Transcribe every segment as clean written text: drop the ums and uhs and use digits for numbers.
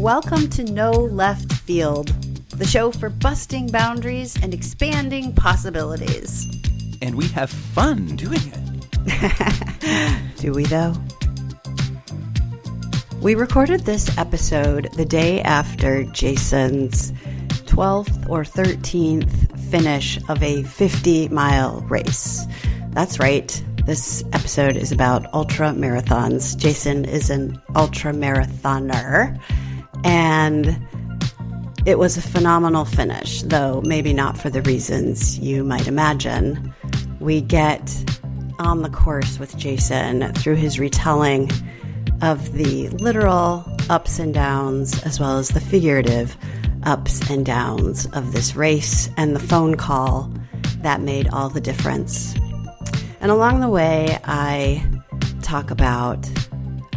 Welcome to No Left Field, the show for busting boundaries and expanding possibilities. And we have fun doing it. Do we, though? We recorded this episode the day after Jason's 12th or 13th finish of a 50-mile race. That's right. This episode is about ultramarathons. Jason is an ultramarathoner, and it was a phenomenal finish, though maybe not for the reasons you might imagine. We get on the course with Jason through his retelling of the literal ups and downs, as well as the figurative ups and downs of this race and the phone call that made all the difference. And along the way, I talk about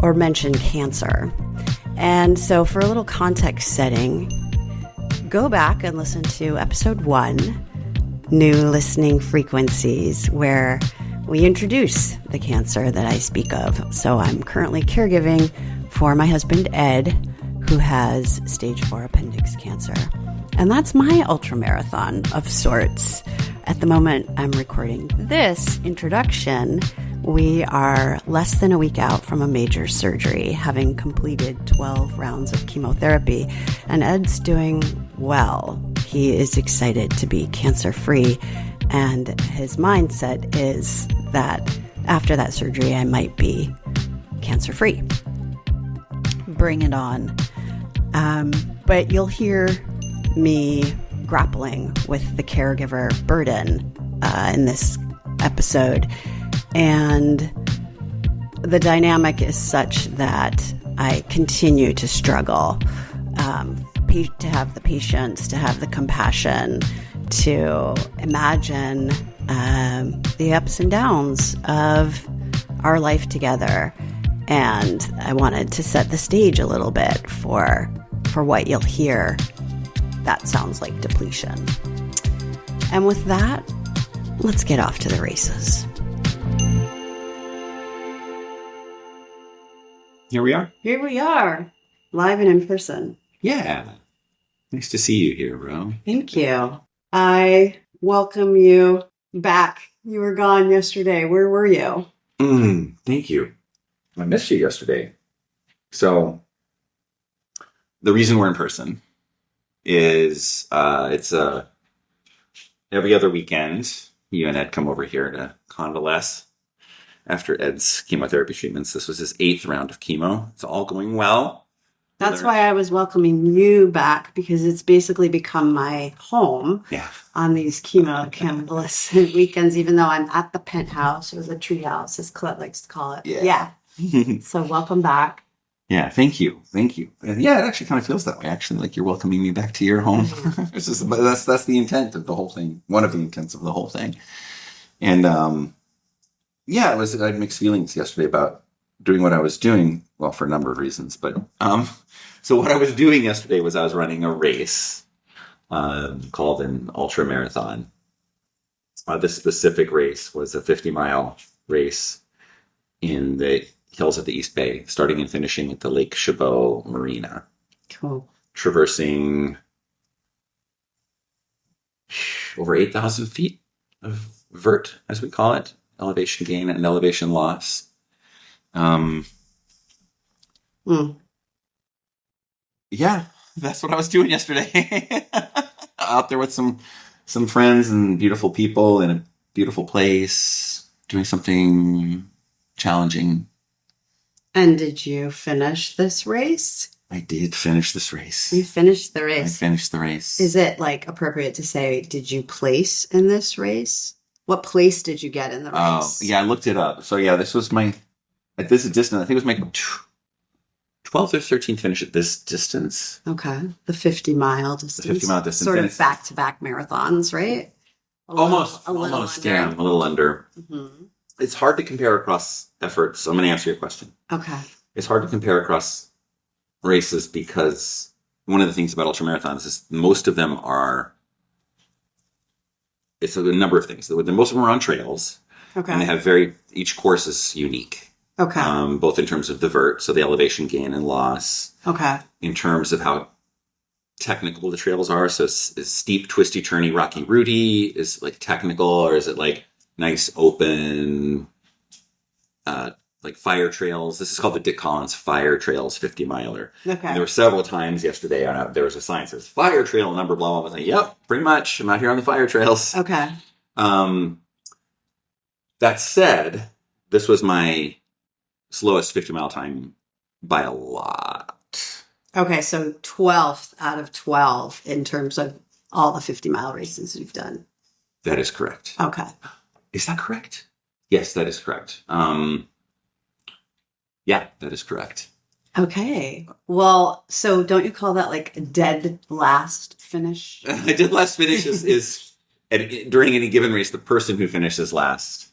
or mention cancer. And so for a little context setting, go back and listen to episode 1, New Listening Frequencies, where we introduce the cancer that I speak of. So I'm currently caregiving for my husband, Ed, who has stage 4 appendix cancer. And that's my ultramarathon of sorts. At the moment I'm recording this introduction, we are less than a week out from a major surgery, having completed 12 rounds of chemotherapy. And Ed's doing well. He is excited to be cancer-free. And his mindset is that after that surgery, I might be cancer-free. Bring it on. But you'll hear me grappling with the caregiver burden in this episode. And the dynamic is such that I continue to struggle to have the patience, to have the compassion, to imagine the ups and downs of our life together. And I wanted to set the stage a little bit for what you'll hear. That sounds like depletion. And with that, let's get off to the races. Here we are. Here we are, live and in person. Yeah. Nice to see you here, bro. Thank you. I welcome you back. You were gone yesterday. Where were you? Thank you. I missed you yesterday. So the reason we're in person is it's every other weekend you and Ed come over here to convalesce after Ed's chemotherapy treatments. This was his 8th round of chemo. It's all going well. That's why I was welcoming you back, because it's basically become my home on these chemo convalescent weekends, even though I'm at the penthouse or the tree house, as Colette likes to call it. Yeah. So welcome back. Yeah, thank you. Thank you. Yeah, it actually kind of feels that way, actually, like you're welcoming me back to your home. It's just, but that's the intent of the whole thing. One of the intents of the whole thing. And I had mixed feelings yesterday about doing what I was doing, well, for a number of reasons. But so what I was doing yesterday was I was running a race called an ultramarathon. This specific race was a 50-mile race in the hills of the East Bay, starting and finishing at the Lake Chabot Marina. Cool. Traversing over 8,000 feet of vert, as we call it, elevation gain and elevation loss. Yeah, that's what I was doing yesterday. Out there with some friends and beautiful people in a beautiful place, doing something challenging. And did you finish this race? I did finish this race. You finished the race. I finished the race. Is it appropriate to say, did you place in this race? What place did you get in the race? Oh, yeah, I looked it up. So yeah, this is distance. I think it was my 12th or 13th finish at this distance. Okay. The 50-mile distance. The 50-mile distance. Sort of back-to-back marathons, right? Almost. Yeah, a little under. Mm-hmm. It's hard to compare across efforts. I'm going to answer your question. Okay. It's hard to compare across races because one of the things about ultramarathons is most of them are, it's a number of things. Most of them are on trails. Okay. And they have each course is unique. Okay. Both in terms of the vert, so the elevation gain and loss. Okay. In terms of how technical the trails are. So is steep, twisty, turny, rocky, rooty is like technical, or is it like nice, open, like fire trails? This is called the Dick Collins Fire Trails 50 miler. Okay. And there were several times yesterday there was a sign that says fire trail number, blah, blah, blah. I was like, yep, pretty much. I'm out here on the fire trails. Okay. That said, this was my slowest 50-mile time by a lot. Okay, so 12th out of 12 in terms of all the 50-mile races you've done. That is correct. Okay. Is that correct? Yes, that is correct. Yeah, that is correct. Okay. Well, so don't you call that like a dead last finish? A dead last finish is during any given race, the person who finishes last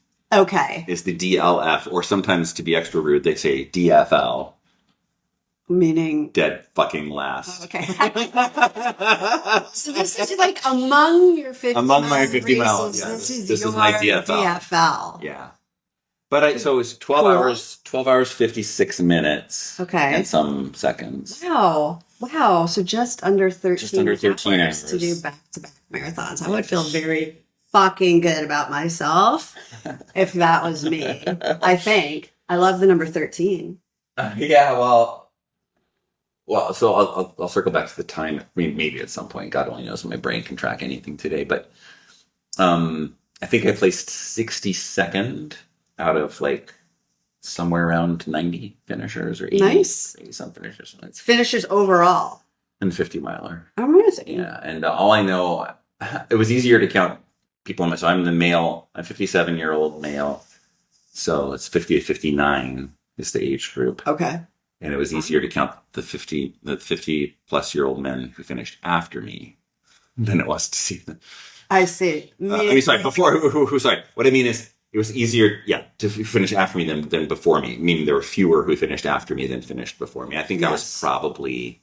is the DLF, or sometimes, to be extra rude, they say DFL. Meaning? Dead fucking last. Oh, okay. So this is like among your 50 among my 50 races, miles. Yeah, this is my DFL. Yeah. But so it's 12 hours, 12 hours, 56 minutes. Okay. And some seconds. Wow. So just under 13 Just under 13 hours to do back-to-back marathons. I would feel very fucking good about myself if that was me. I think. I love the number 13. Yeah, well, so I'll circle back to the time. I mean, maybe at some point. God only knows when my brain can track anything today. But I think I placed 62nd out of like somewhere around 90 finishers or 80. Nice. 80 some finishers. Finishers overall. And 50 miler. Amazing. Yeah, and all I know, it was easier to count people. So I'm the male. I'm 57-year-old male. So it's 50 to 59 is the age group. Okay. And it was easier to count the 50 plus year old men who finished after me than it was to see them. I see. Sorry, sorry. What I mean is, it was easier, to finish after me than before me. Meaning there were fewer who finished after me than finished before me. I think there's probably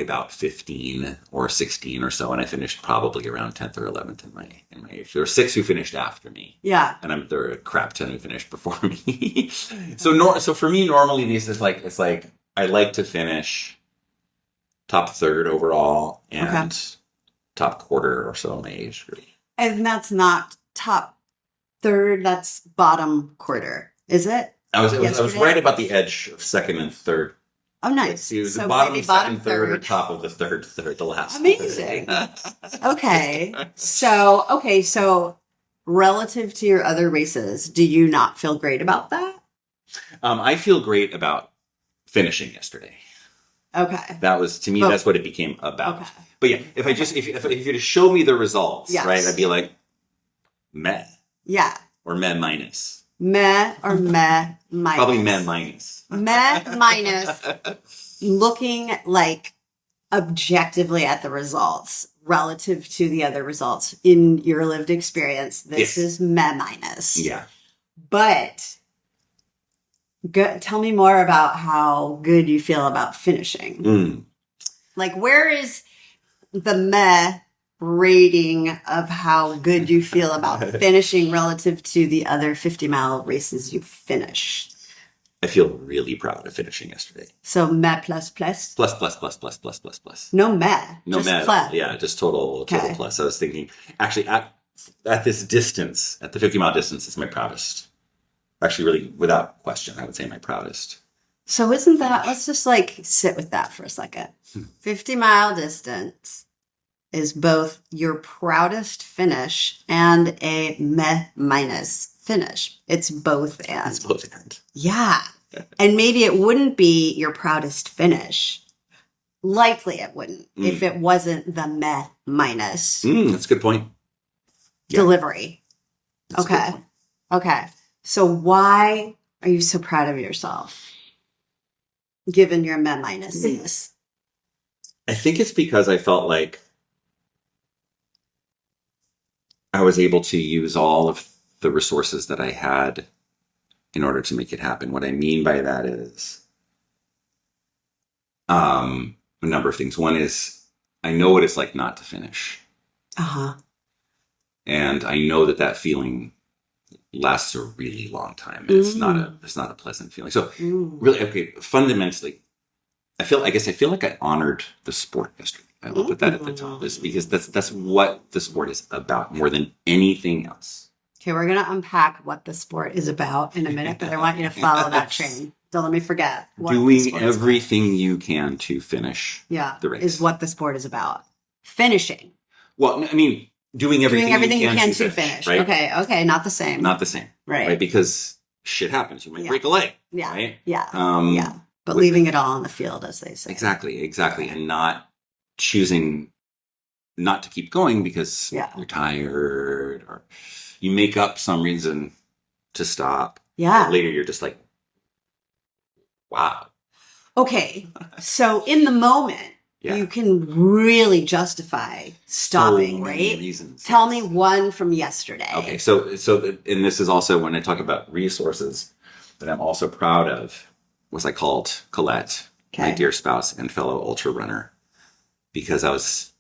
about 15 or 16 or so, and I finished probably around 10th or 11th in my age. There were 6 who finished after me. Yeah. And there were a crap 10 who finished before me. So for me, normally these is like, it's like, I like to finish top third overall and top quarter or so in my age group. And that's not top third, that's bottom quarter, is it? I was right about the edge of second and third. Oh, nice. It was so the bottom, second, third, or top of the third, the last. Amazing. Okay. So relative to your other races, do you not feel great about that? I feel great about finishing yesterday. Okay. That was, to me, that's what it became about. Okay. But yeah, if you just show me the results, right, I'd be like, meh. Yeah. Or meh minus. Meh or meh minus. Probably meh minus. Meh minus. Looking like objectively at the results relative to the other results in your lived experience, this is meh minus. Yeah. But tell me more about how good you feel about finishing. Like, where is the meh rating of how good you feel about finishing relative to the other 50-mile races you've finished? I feel really proud of finishing yesterday. So meh plus plus? Plus. No meh. No just meh. Plus. Yeah, just total plus. I was thinking, actually, at this distance, at the 50-mile distance, it's my proudest. Actually, really, without question, I would say my proudest. So isn't that, let's just like sit with that for a second. 50-mile distance is both your proudest finish and a meh minus finish. It's both and. It's both and. Yeah. And maybe it wouldn't be your proudest finish. Likely it wouldn't if it wasn't the meh minus. That's a good point. Delivery. Yeah. Okay. So why are you so proud of yourself, given your meh minus? I think it's because I felt like I was able to use all of the resources that I had in order to make it happen. What I mean by that is a number of things. One is I know what it's like not to finish. Uh-huh. And I know that feeling lasts a really long time, and it's not a pleasant feeling. So really, okay, fundamentally, I feel like I honored the sport yesterday. I will put that at the top, is because that's what the sport is about more than anything else. Okay, we're going to unpack what the sport is about in a minute, but I want you to follow that train. Don't let me forget. Doing everything you can to finish the race is what the sport is about. Finishing. Well, I mean, doing everything you can to finish. Right? Okay, not the same. Not the same. Right? Because shit happens. You might break a leg. Yeah. Right? Yeah. But leaving it all on the field, as they say. Exactly. And not choosing not to keep going because you're tired, or you make up some reason to stop. Yeah. Later you're just like, wow. Okay. So in the moment, you can really justify stopping, so many right? Reasons. Tell me one from yesterday. Okay. So, and this is also when I talk about resources that I'm also proud of, was I called Colette, my dear spouse and fellow ultra runner, because I was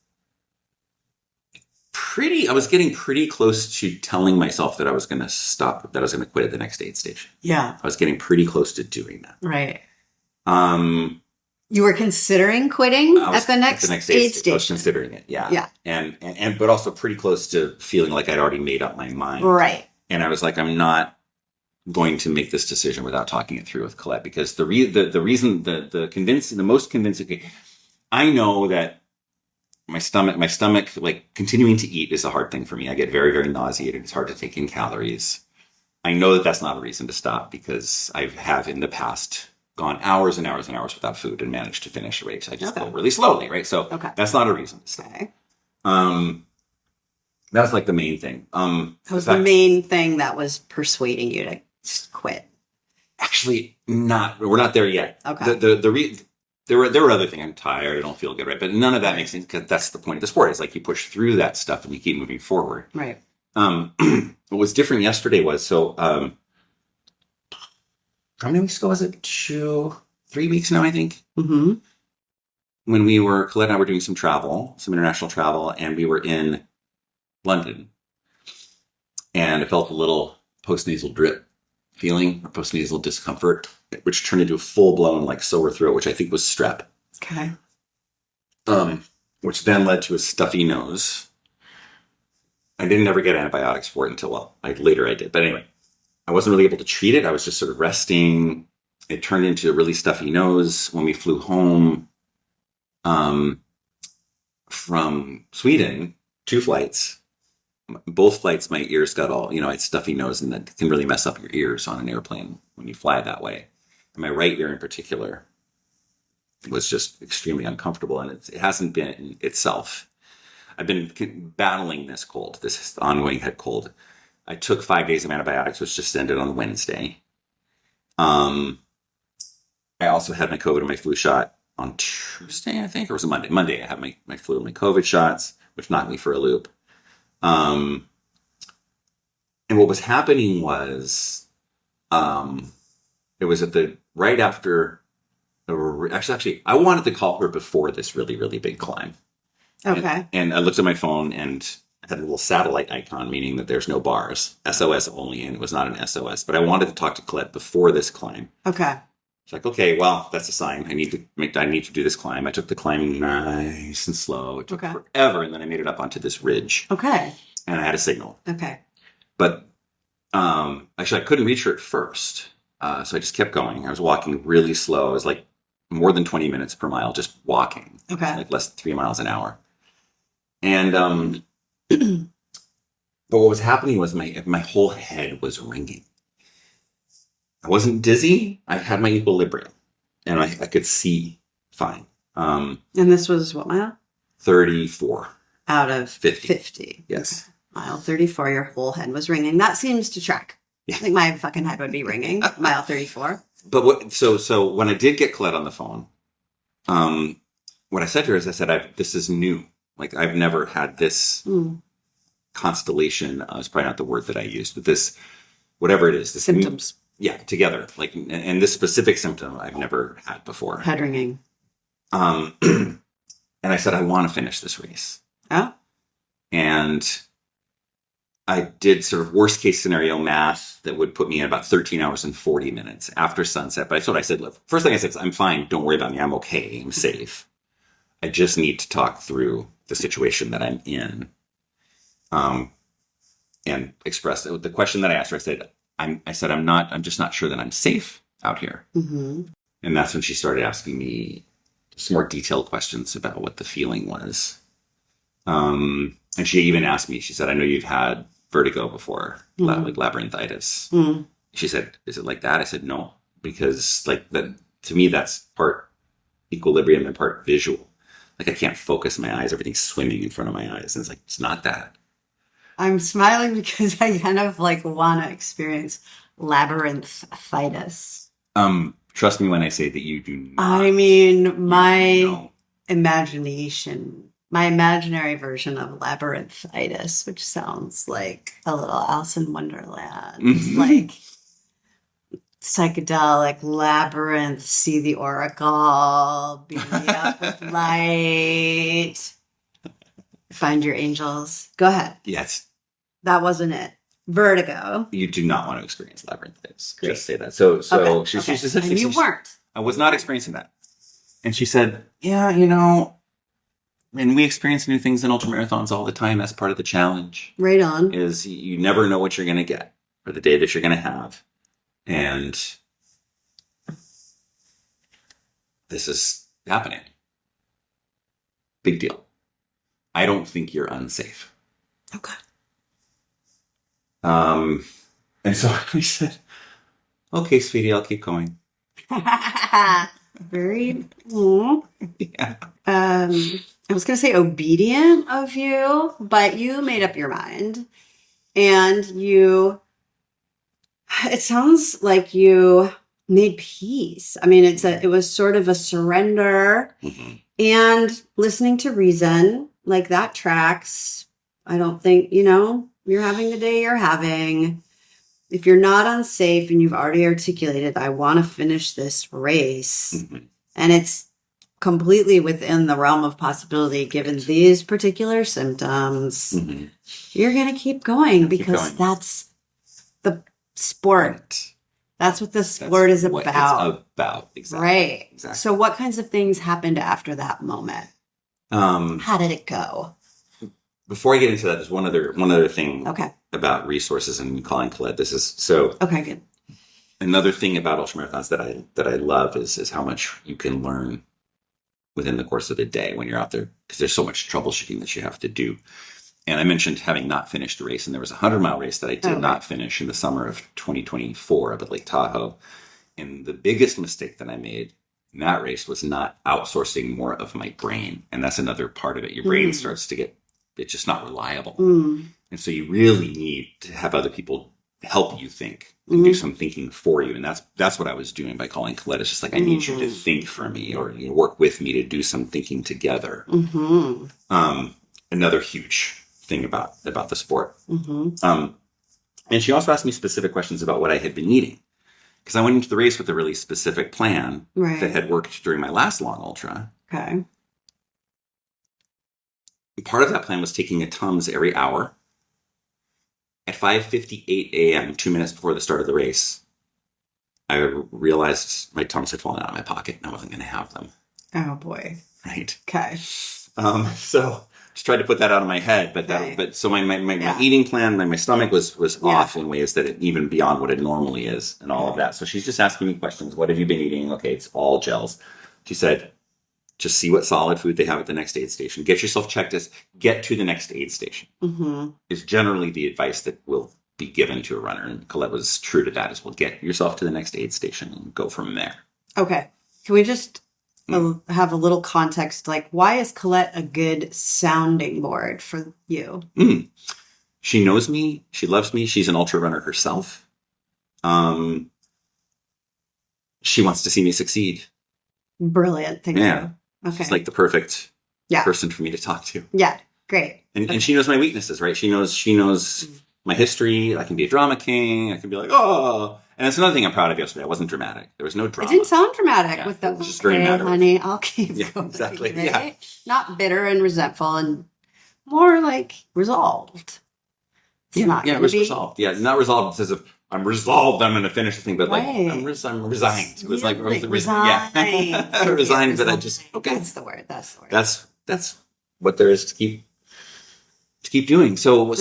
getting pretty close to telling myself that I was going to stop, that I was going to quit at the next aid station. Yeah. I was getting pretty close to doing that. Right. You were considering quitting at the next aid station. I was considering it. Yeah. Yeah. And but also pretty close to feeling like I'd already made up my mind. Right. And I was like, I'm not going to make this decision without talking it through with Colette, because the most convincing, I know that my stomach, like continuing to eat is a hard thing for me. I get very, very nauseated. It's hard to take in calories. I know that that's not a reason to stop, because I have in the past gone hours and hours and hours without food and managed to finish a race. I just go really slowly, right? So that's not a reason to stop. Okay. That's like the main thing. That was the main thing that was persuading you to quit. Actually, not. We're not there yet. Okay. There were other things. I'm tired. I don't feel good, right? But none of that makes sense, because that's the point of the sport. It's like you push through that stuff and you keep moving forward. Right. What was different yesterday was, how many weeks ago was it? 3 weeks now, I think. Mm-hmm. When Colette and I were doing some international travel, and we were in London, and I felt a little postnasal drip feeling, or postnasal discomfort, which turned into a full-blown like sore throat, which I think was strep. Okay. Which then led to a stuffy nose. I didn't ever get antibiotics for it until, later I did. But anyway, I wasn't really able to treat it. I was just sort of resting. It turned into a really stuffy nose when we flew home from Sweden, 2 flights. Both flights, my ears got all, I had stuffy nose, and that can really mess up your ears on an airplane when you fly that way. And my right ear in particular was just extremely uncomfortable, and it hasn't been itself. I've been battling this cold, this ongoing head cold. I took 5 days of antibiotics, which just ended on Wednesday. I also had my COVID and my flu shot on Tuesday, I think, or was it Monday? Monday, I had my flu and my COVID shots, which knocked me for a loop. And what was happening was, it was right after, actually, I wanted to call her before this really, really big climb. Okay. And I looked at my phone and had a little satellite icon, meaning that there's no bars, SOS only, and it was not an SOS. But I wanted to talk to Colette before this climb. Okay. It's like, okay, well, that's a sign. I need to do this climb. I took the climb nice and slow. It took forever, and then I made it up onto this ridge. Okay. And I had a signal. Okay. But actually, I couldn't reach her at first, so I just kept going. I was walking really slow. I was like more than 20 minutes per mile just walking. Okay. Like less than 3 miles an hour. And but what was happening was my whole head was ringing. I wasn't dizzy. I had my equilibrium, and I could see fine. And this was what mile? 34 out of 50. Yes. Okay. Mile 34, your whole head was ringing. That seems to track. Yeah. I think my fucking head would be ringing. Mile 34. But so when I did get Colette on the phone, what I said to her is, I said, this is new. Like, I've never had this constellation. It's probably not the word that I used, but this, whatever it is. This symptoms. Together. Like, and this specific symptom I've never had before. Head ringing. And I said, I want to finish this race. Oh. And I did sort of worst case scenario math that would put me in about 13 hours and 40 minutes after sunset. But I thought I said, look, first thing I said is, I'm fine. Don't worry about me. I'm okay. I'm safe. I just need to talk through the situation that I'm in. And express the question that I asked her. I said, I'm just not sure that I'm safe out here. Mm-hmm. And that's when she started asking me some more detailed questions about what the feeling was. And she even asked me, she said, I know you've had vertigo before, like labyrinthitis. Mm. She said, is it like that? I said, no, because like that, to me, that's part equilibrium and part visual. Like I can't focus my eyes. Everything's swimming in front of my eyes. And it's like, it's not that. I'm smiling because I kind of like want to experience labyrinthitis. Trust me when I say that you do not. I mean, my imaginary version of labyrinthitis, which sounds like a little Alice in Wonderland. It's like psychedelic labyrinth, see the oracle, beam me up with light. Find your angels. Go ahead. Yes. That wasn't it. Vertigo. You do not want to experience labyrinthitis. Great. Just say that. So okay. She said, and you weren't. I was not experiencing that. And she said, yeah, and we experience new things in ultramarathons all the time. That's part of the challenge. Right on. Is you never know what you're going to get or the day that you're going to have. And this is happening. Big deal. I don't think you're unsafe. Okay. And so we said, okay, sweetie, I'll keep going. Very, yeah. I was going to say obedient of you, but you made up your mind and it sounds like you made peace. I mean, it was sort of a surrender and listening to reason, like that tracks. I don't think, you're having the day you're having. If you're not unsafe and you've already articulated, I want to finish this race, and it's completely within the realm of possibility given these particular symptoms, you're going to keep going because that's the sport. That's what the sport is about. It's about, exactly. Right. Exactly. So what kinds of things happened after that moment? How did it go? Before I get into that, there's one other thing about resources and calling Colette. This is so. Okay, good. Another thing about ultramarathons that I love is how much you can learn within the course of a day when you're out there, because there's so much troubleshooting that you have to do. And I mentioned having not finished a race, and there was a 100-mile race that I did not finish in the summer of 2024 up at Lake Tahoe. And the biggest mistake that I made in that race was not outsourcing more of my brain. And that's another part of it. Your brain starts to it's just not reliable. And so you really need to have other people help you think and do some thinking for you. And that's what I was doing by calling Colette. It's just like, I need you to think for me, or work with me to do some thinking together. Another huge thing about the sport. And she also asked me specific questions about what I had been eating, because I went into the race with a really specific plan that had worked during my last long ultra. Okay. Part of that plan was taking a Tums every hour. At 5:58 a.m., 2 minutes before the start of the race, I realized my Tums had fallen out of my pocket and I wasn't going to have them. Oh, boy. Right. Okay. So just tried to put that out of my head. But so my eating plan, my stomach was off in ways that even beyond what it normally is and all of that. So she's just asking me questions. What have you been eating? Okay, it's all gels. She said, just see what solid food they have at the next aid station. Get yourself checked as get to the next aid station is generally the advice that will be given to a runner. And Colette was true to that as well. Get yourself to the next aid station and go from there. Okay. Can we just have a little context? Like, why is Colette a good sounding board for you? She knows me. She loves me. She's an ultra runner herself. She wants to see me succeed. Brilliant. Thank you. Okay. She's like the perfect person for me to talk to. Yeah. Great. And she knows my weaknesses, right? She knows my history. I can be a drama king. I can be like, oh. And that's another thing I'm proud of yesterday. I wasn't dramatic. There was no drama. It didn't sound dramatic with the, just very matter. Honey, I'll keep going. Exactly. Right? Yeah. Not bitter and resentful, and more like resolved. It was resolved. Yeah, not resolved as if I'm resolved, I'm going to finish the thing, but like I'm resigned. It was like resigned. Yeah, resigned. But I just That's the word. That's what there is to keep doing. So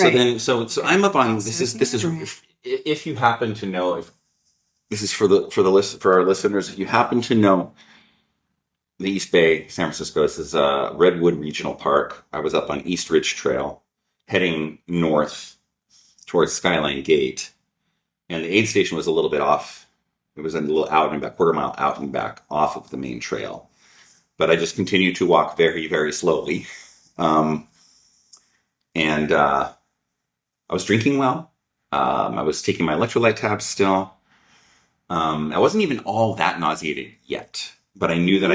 I'm up on this is if you happen to know, if this is for our listeners, if you happen to know the East Bay, San Francisco, this is Redwood Regional Park. I was up on East Ridge Trail, heading north towards Skyline Gate, and the aid station was a little bit off. It was a little out and back, quarter mile out and back off of the main trail. But I just continued to walk very, very slowly. And I was drinking well. I was taking my electrolyte tabs still. I wasn't even all that nauseated yet, but I knew that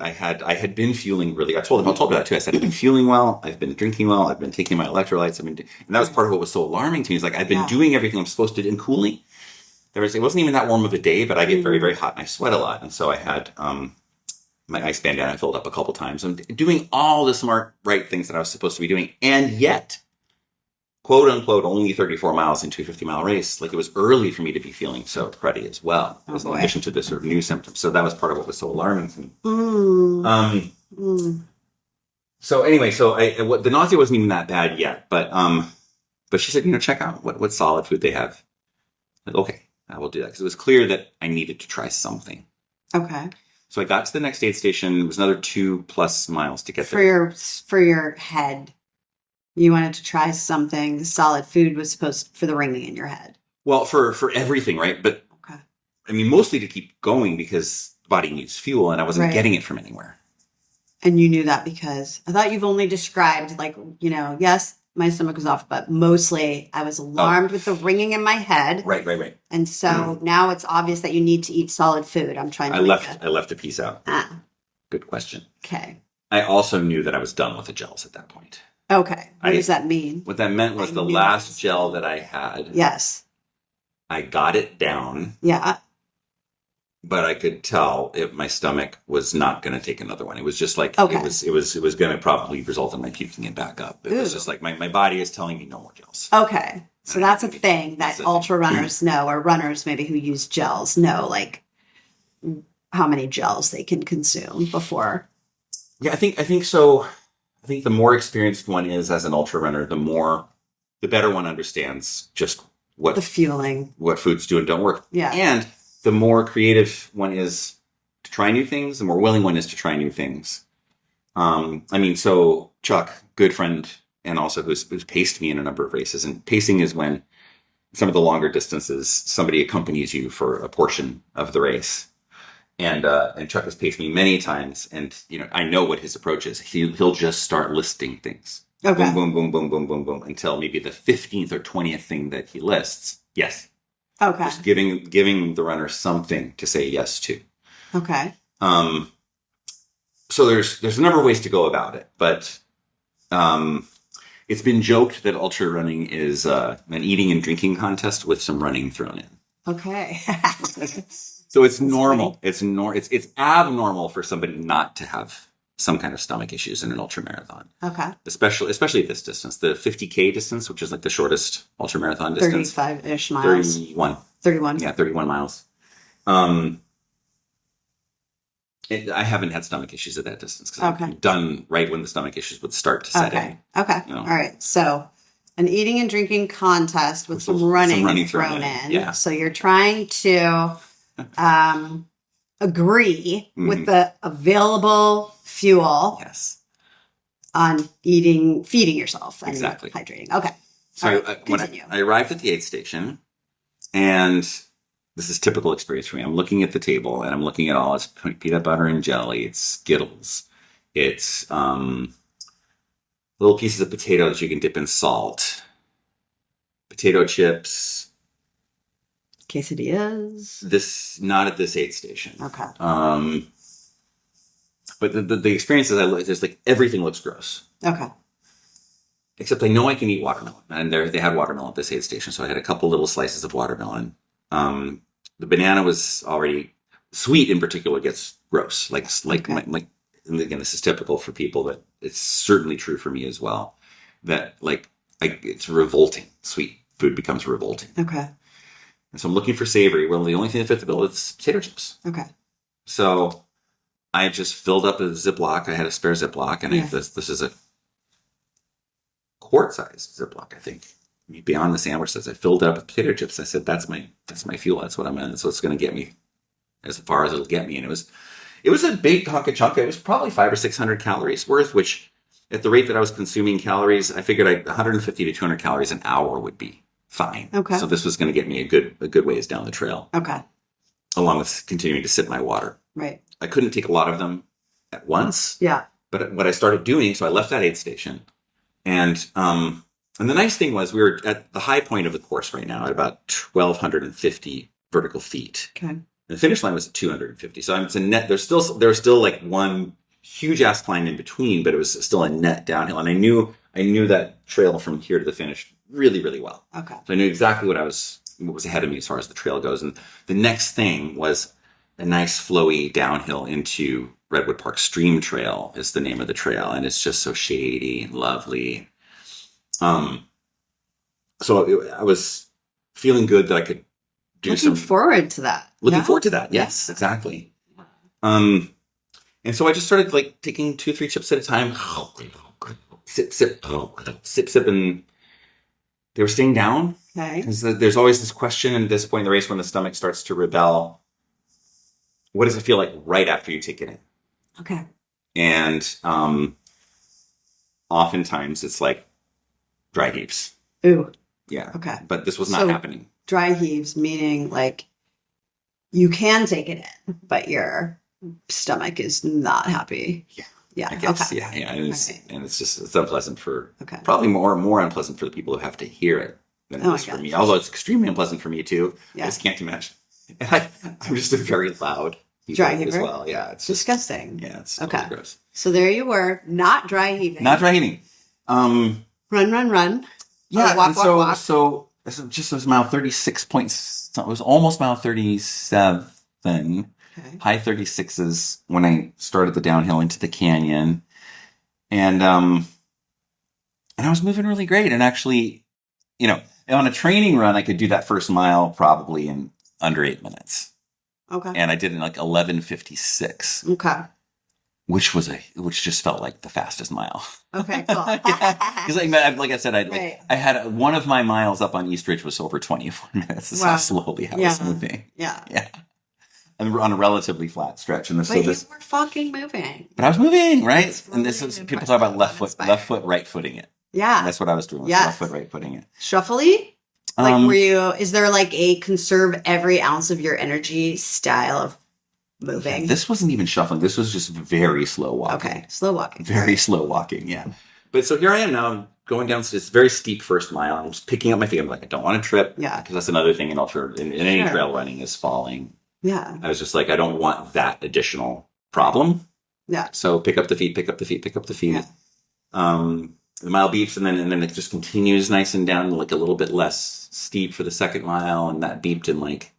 I had been feeling really, I told her that too. I said, I've been feeling well. I've been drinking well. I've been taking my electrolytes. and that was part of what was so alarming to me. Is like, I've been doing everything I'm supposed to do in cooling. It wasn't even that warm of a day, but I get very, very hot and I sweat a lot. And so I had, my ice bandana filled up a couple times. I'm doing all the smart, right things that I was supposed to be doing. And yet, quote unquote, only 34 miles into a 50-mile race. Like, it was early for me to be feeling so cruddy as well, in addition to the sort of new symptoms. So that was part of what was so alarming to me. So anyway, the nausea wasn't even that bad yet, but she said, check out what solid food they have. Like, okay, I will do that, because it was clear that I needed to try something. Okay. So I got to the next aid station. It was another 2+ miles to get there. For your head. You wanted to try something. The solid food was supposed for the ringing in your head. Well, for everything, right? But okay. I mean, mostly to keep going, because the body needs fuel, and I wasn't getting it from anywhere. And you knew that because I thought you've only described, like, yes, my stomach was off, but mostly I was alarmed with the ringing in my head. Right. And so now it's obvious that you need to eat solid food. I'm trying to. I left a piece out. Good question. Okay. I also knew that I was done with the gels at that point. Okay. What does that mean? What that meant was the last gel that I had. Yes. I got it down. Yeah. But I could tell my stomach was not going to take another one. It was just like, it was going to probably result in my puking it back up. It was just like, my body is telling me no more gels. Okay. So that's a thing that ultra runners know, or runners maybe who use gels know, like how many gels they can consume before. Yeah, I think so. I think the more experienced one is as an ultra runner, the better one understands just what the fueling, what foods do and don't work. Yeah. And the more creative one is to try new things, the more willing one is to try new things. So Chuck, good friend, and also who's paced me in a number of races. And pacing is when some of the longer distances, somebody accompanies you for a portion of the race. And Chuck has paced me many times, and I know what his approach is. He'll just start listing things. Okay. Boom, boom, boom, boom, boom, boom, boom, until maybe the 15th or 20th thing that he lists. Yes. Okay. Just giving the runner something to say yes to. Okay. So there's a number of ways to go about it, but it's been joked that ultra running is an eating and drinking contest with some running thrown in. Okay. So it's normal. It's abnormal for somebody not to have some kind of stomach issues in an ultra marathon. Okay. Especially at this distance, the 50K distance, which is like the shortest ultra marathon distance. 35-ish miles. 31. Yeah, 31 miles. I haven't had stomach issues at that distance because I'm done right when the stomach issues would start to set in. Okay. All right. So an eating and drinking contest with some running thrown in. Yeah. So you're trying to agree with the available fuel. Yes. On feeding yourself and hydrating. Okay. So when I arrived at the aid station, and this is typical experience for me. I'm looking at the table and I'm looking at all its peanut butter and jelly. It's Skittles. It's little pieces of potato that you can dip in salt. Potato chips. Quesadillas. Not at this aid station. Okay. But the experience is like everything looks gross. Okay. Except I know I can eat watermelon, and they had watermelon at this aid station, so I had a couple little slices of watermelon. The banana was already sweet. In particular, gets gross. And again, this is typical for people, but it's certainly true for me as well. That like it's revolting. Sweet food becomes revolting. Okay. And so I'm looking for savory. Well, the only thing that fit the bill is potato chips. Okay. So I just filled up a Ziploc. I had a spare Ziploc, and this is a quart-sized Ziploc, I think. Beyond the sandwich says I filled it up with potato chips. I said, that's my fuel. That's what I'm in. That's what's going to get me as far as it'll get me. And it was a big hunk of chunk. It was probably 500 or 600 calories worth, which at the rate that I was consuming calories, I figured 150 to 200 calories an hour would be fine. Okay. So this was going to get me a good ways down the trail. Okay. Along with continuing to sip my water. Right. I couldn't take a lot of them at once. Yeah. But what I started doing, so I left that aid station, and the nice thing was we were at the high point of the course right now at about 1,250 vertical feet. Okay. And the finish line was at 250. So it's a net. There was still like one huge ass climb in between, but it was still a net downhill. And I knew that trail from here to the finish really, really well. Okay. So I knew exactly what was ahead of me as far as the trail goes. And the next thing was a nice flowy downhill into Redwood Park Stream Trail is the name of the trail. And it's just so shady and lovely. So I was feeling good that I could do Looking forward to that. Looking forward to that. Yes, exactly. And so I just started like taking 2-3 chips at a time. Sip, and they were staying down. Okay. Because there's always this question at this point in the race when the stomach starts to rebel. What does it feel like right after you take it in? Okay. And oftentimes it's like dry heaves. Ooh. Yeah. Okay. But this was not happening. Dry heaves meaning like you can take it in, but your stomach is not happy. Yeah. Yeah. I guess. Okay. Yeah. And it's unpleasant for probably more unpleasant for the people who have to hear it than it is for me. Although it's extremely unpleasant for me too. Yeah. I just can't imagine. And I'm just a very loud dry heaver as well. Yeah. It's just disgusting. Yeah. It's totally gross. So there you were, not dry heaving. Not dry heaving. Run. Yeah. Walk. So it was mile 36 points. It was almost mile 37. Okay. High 36s when I started the downhill into the canyon. And I was moving really great. And actually, on a training run, I could do that first mile probably in under 8 minutes. Okay. And I did it in like 11:56. Okay. Which just felt like the fastest mile. Okay, cool. Because like I said, I had one of my miles up on East Ridge was over 24 minutes. That's how slowly I was moving. Yeah. Yeah. And on a relatively flat stretch. And you were fucking moving. But I was moving, right? Really, and this is, people talk about left foot, right footing it. Yeah. And that's what I was doing. Left foot, right footing it. Shuffly? Is there like a conserve every ounce of your energy style of moving? This wasn't even shuffling. This was just very slow walking. Okay. Slow walking. Very slow walking. Yeah. But so here I am now. I'm going down this very steep first mile. I'm just picking up my feet. I'm like, I don't want to trip. Yeah. Because that's another thing in any trail running is falling. Yeah. I was just like, I don't want that additional problem. Yeah. So pick up the feet. Yeah. The mile beeps and then it just continues nice and down, like a little bit less steep for the second mile. And that beeped in like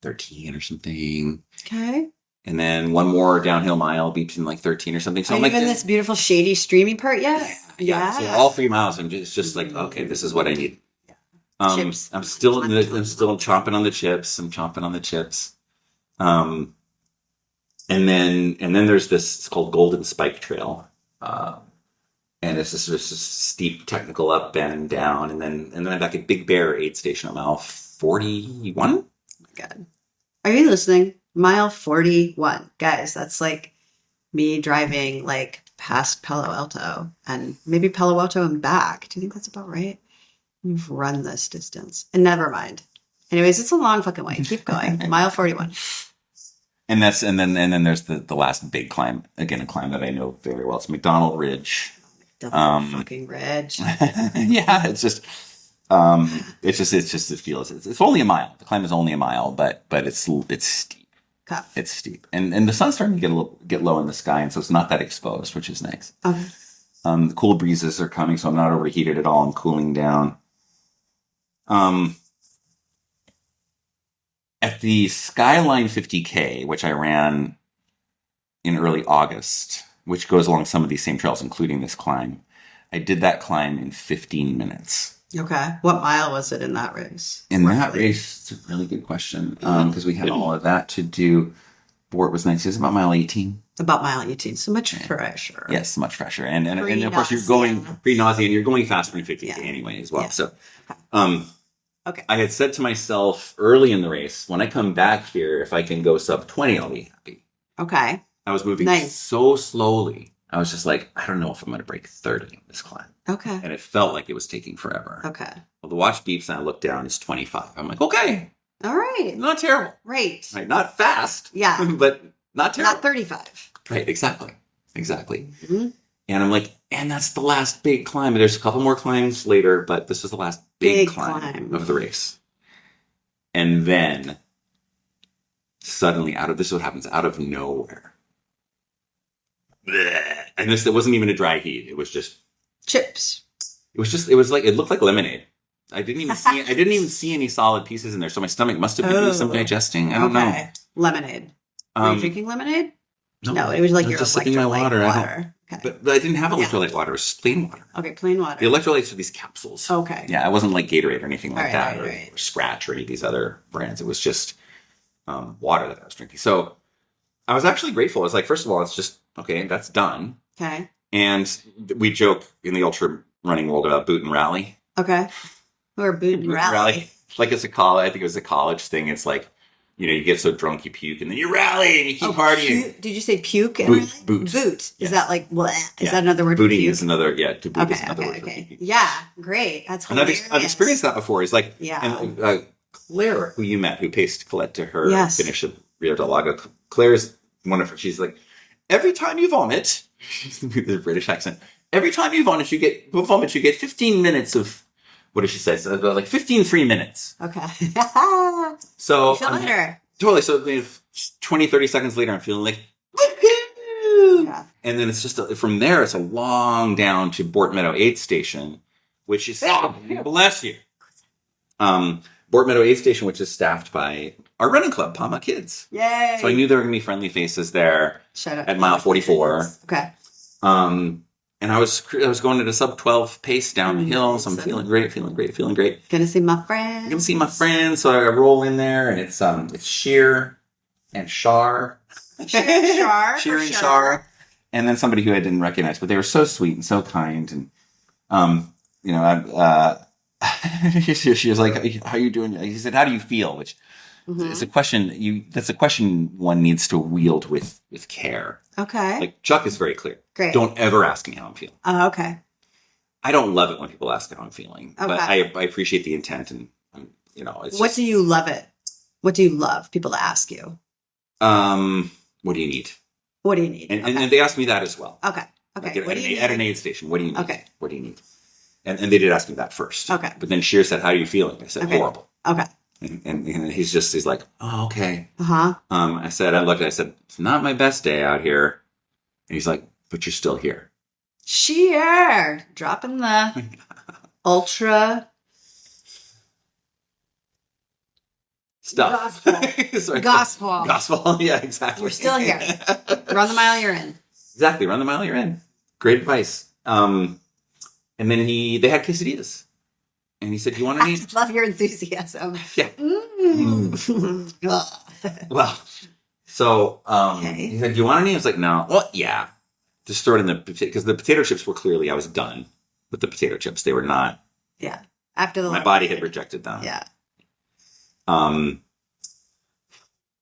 13 or something. Okay. And then one more downhill mile beeps in like 13 or something. So I'm like, in this beautiful shady streamy part yet? Yeah. So all 3 miles, I'm just like, okay, this is what I need. Chips. I'm still chomping on the chips. And then there's this, it's called Golden Spike Trail. And it's this steep technical up and down. And then I'm back at Big Bear aid station at mile 41. Oh my God. Are you listening? Mile 41. Guys, that's like me driving like past Palo Alto and maybe Palo Alto and back. Do you think that's about right? You've run this distance. And never mind. Anyways, it's a long fucking way. Keep going. Mile 41. And then there's the last big climb. Again, a climb that I know very well. It's McDonald Ridge. Fucking Ridge. Yeah, it feels it's only a mile. The climb is only a mile, but it's steep. Okay. It's steep. And the sun's starting to get low in the sky, and so it's not that exposed, which is nice. Okay. The cool breezes are coming, so I'm not overheated at all. I'm cooling down. At the Skyline 50K, which I ran in early August, which goes along some of these same trails, including this climb, I did that climb in 15 minutes. Okay. What mile was it in that race? In that race, it's a really good question. Because we had all of that to do. Bort was nice. It was about mile 18. About mile 18. So much fresher. Yes, much fresher. And of course, you're going pre-nausea and you're going faster than 50K anyway as well. Yeah. So, okay. I had said to myself early in the race, when I come back here, if I can go sub 20, I'll be happy. Okay. I was moving so slowly. I was just like, I don't know if I'm going to break 30 in this climb. Okay. And it felt like it was taking forever. Okay. Well, the watch beeps and I look down, it's 25. I'm like, okay. All right. Not terrible. Right. Not fast. Yeah. But not terrible. Not 35. Right, exactly. Mm-hmm. And I'm like, and that's the last big climb. There's a couple more climbs later, but this was the last big climb of the race. And then suddenly this is what happens out of nowhere. And it wasn't even a dry heat. It was just chips. It looked like lemonade. I didn't even see any solid pieces in there. So my stomach must have been doing some digesting. I don't know. Lemonade. Were you drinking lemonade? No, it was like your just sipping my water. Okay. But I didn't have electrolyte water. It was just plain water. Okay, plain water. The electrolytes are these capsules. Okay. Yeah, it wasn't like Gatorade or anything like that, right. or Scratch or any of these other brands. It was just water that I was drinking. So I was actually grateful. I was like, first of all, it's just, okay, that's done. Okay. And we joke in the ultra running world about boot and rally. Okay. Or boot and rally. Like I think it was a college thing. It's like, you get so drunk you puke and then you rally and you keep partying. Did you say puke? Boot. Boot. Yes. Is that like, is that another word? Booting is another, to boot is another word. Okay. Yeah, great. That's hilarious. And I've experienced that before. It's like, yeah. And Claire, who you met, who paced Colette to her finish of Rio del Lago, Claire's wonderful. She's like, every time you vomit, with a British accent, every time you vomit, you get 15 minutes of, what did she say? So like 15 free minutes. Okay. So you feel better. Totally. So 20, 30 seconds later, I'm feeling like, woohoo! Yeah. And then it's just, from there, it's a long down to Bort Meadow Aid Station, which is, bless you. Bort Meadow Aid Station, which is staffed by our running club, Pama Kids. Yay! So I knew there were going to be friendly faces there at mile 44. Okay. And I was going at a sub 12 pace down the hill, so I'm feeling great. Gonna see my friends. So I roll in there, and it's Sheer and Shar. Sheer and Shar. And then somebody who I didn't recognize, but they were so sweet and so kind. And, she was like, how are you doing? He said, how do you feel? Which is a question that's a question one needs to wield with care. Okay. Like Chuck is very clear. Great. Don't ever ask me how I'm feeling. Oh, okay. I don't love it when people ask how I'm feeling, but I appreciate the intent, and it's what do you love it? What do you love people to ask you? What do you need? What do you need? And they asked me that as well. Okay. Like at an aid station, what do you need? Okay. What do you need? And they did ask me that first. Okay. But then Sheer said, how are you feeling? I said, horrible. Okay. And he's like, oh, okay. Uh-huh. I said, it's not my best day out here. And he's like, but you're still here. Sheer. Dropping the ultra stuff. Gospel. Yeah, exactly. We're still here. Run the mile you're in. Exactly. Run the mile you're in. Great advice. And then they had quesadillas. And he said, do you want any? I love your enthusiasm. Yeah. Well, so he said, do you want any? I was like, no. Well, yeah. Just throw it in because the potato chips were clearly, I was done with the potato chips. They were not. Yeah. After my body had rejected them. Yeah.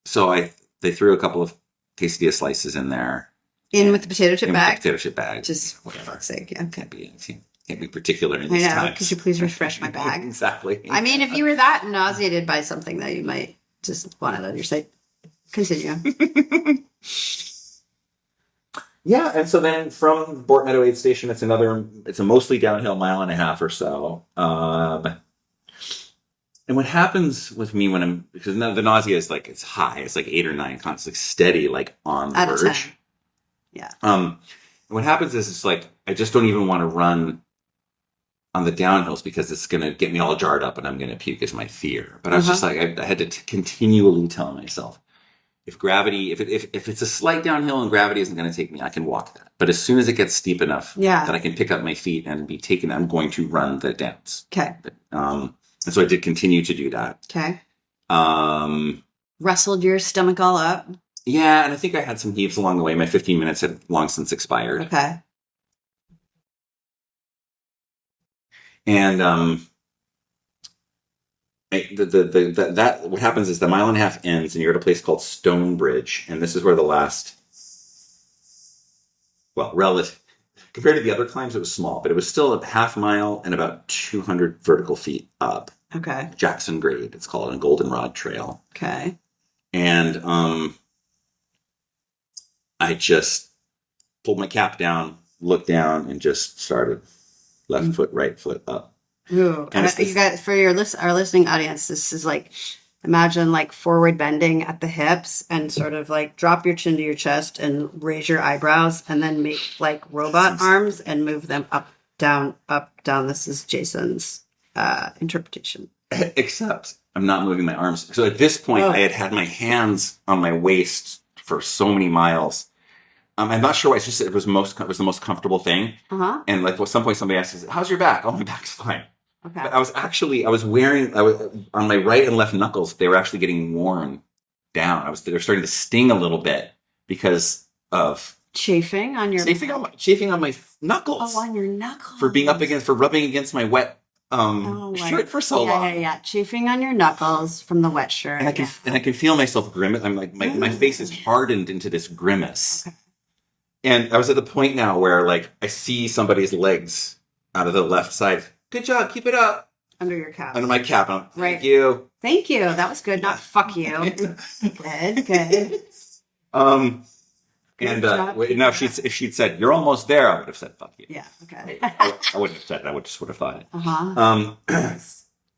So they threw a couple of quesadilla slices in there. With the potato chip bag? Potato chip bag. Just for fuck's sake. Yeah. Can't be particular in these times. Could you please refresh my bag? Exactly. I mean, if you were that nauseated by something, that you might just want it on your site. Continue. Yeah, and so then from Bort Meadow Aid Station, it's a mostly downhill mile and a half or so. And what happens with me because the nausea is like, it's high. It's like 8 or 9, constantly steady, like on the verge. Yeah. And what happens is it's like, I just don't even want to run on the downhills because it's going to get me all jarred up and I'm going to puke is my fear. But I was just like, I had to continually tell myself, if it's a slight downhill and gravity isn't going to take me, I can walk that. But as soon as it gets steep enough Yeah. that I can pick up my feet and be taken, I'm going to run the dance. Okay. And so I did continue to do that. Okay. Um, Wrestled your stomach all up. yeah, and I think I had some heaves along the way. My 15 minutes had long since expired. Okay. And what happens is the 1.5 mile ends, and you're at a place called Stonebridge, and this is where the last, well, relative compared to the other climbs, it was small, but it was still a 1/2 mile and about 200 vertical feet up. Okay. Jackson Grade, it's called, a Goldenrod Trail. Okay. And I just pulled my cap down, looked down, and just started left foot, right foot up. Ooh. And you guys, for our listening audience, this is like, imagine like forward bending at the hips and sort of like drop your chin to your chest and raise your eyebrows and then make like robot arms and move them up, down, up, down. This is Jason's interpretation. Except I'm not moving my arms. So at this point, I had my hands on my waist for so many miles. I'm not sure why. It's just it was the most comfortable thing. Uh-huh. And like at some point, somebody asked, "How's your back?" "Oh, my back's fine." Okay. But I was wearing on my right and left knuckles. They were actually getting worn down. They were starting to sting a little bit because of chafing on my knuckles. Oh, on your knuckles for rubbing against my wet shirt for so long. Yeah. Chafing on your knuckles from the wet shirt. And I can feel myself grimace. I'm like my face is hardened into this grimace. Okay. And I was at the point now where like I see somebody's legs out of the left side. "Good job, keep it up." Under your cap. Under my cap. And Thank you. Thank you. That was good. Not fuck you. Good. Now if she'd said, "You're almost there," I would have said, "Fuck you." Yeah. Okay. I wouldn't have said it. I would have thought it.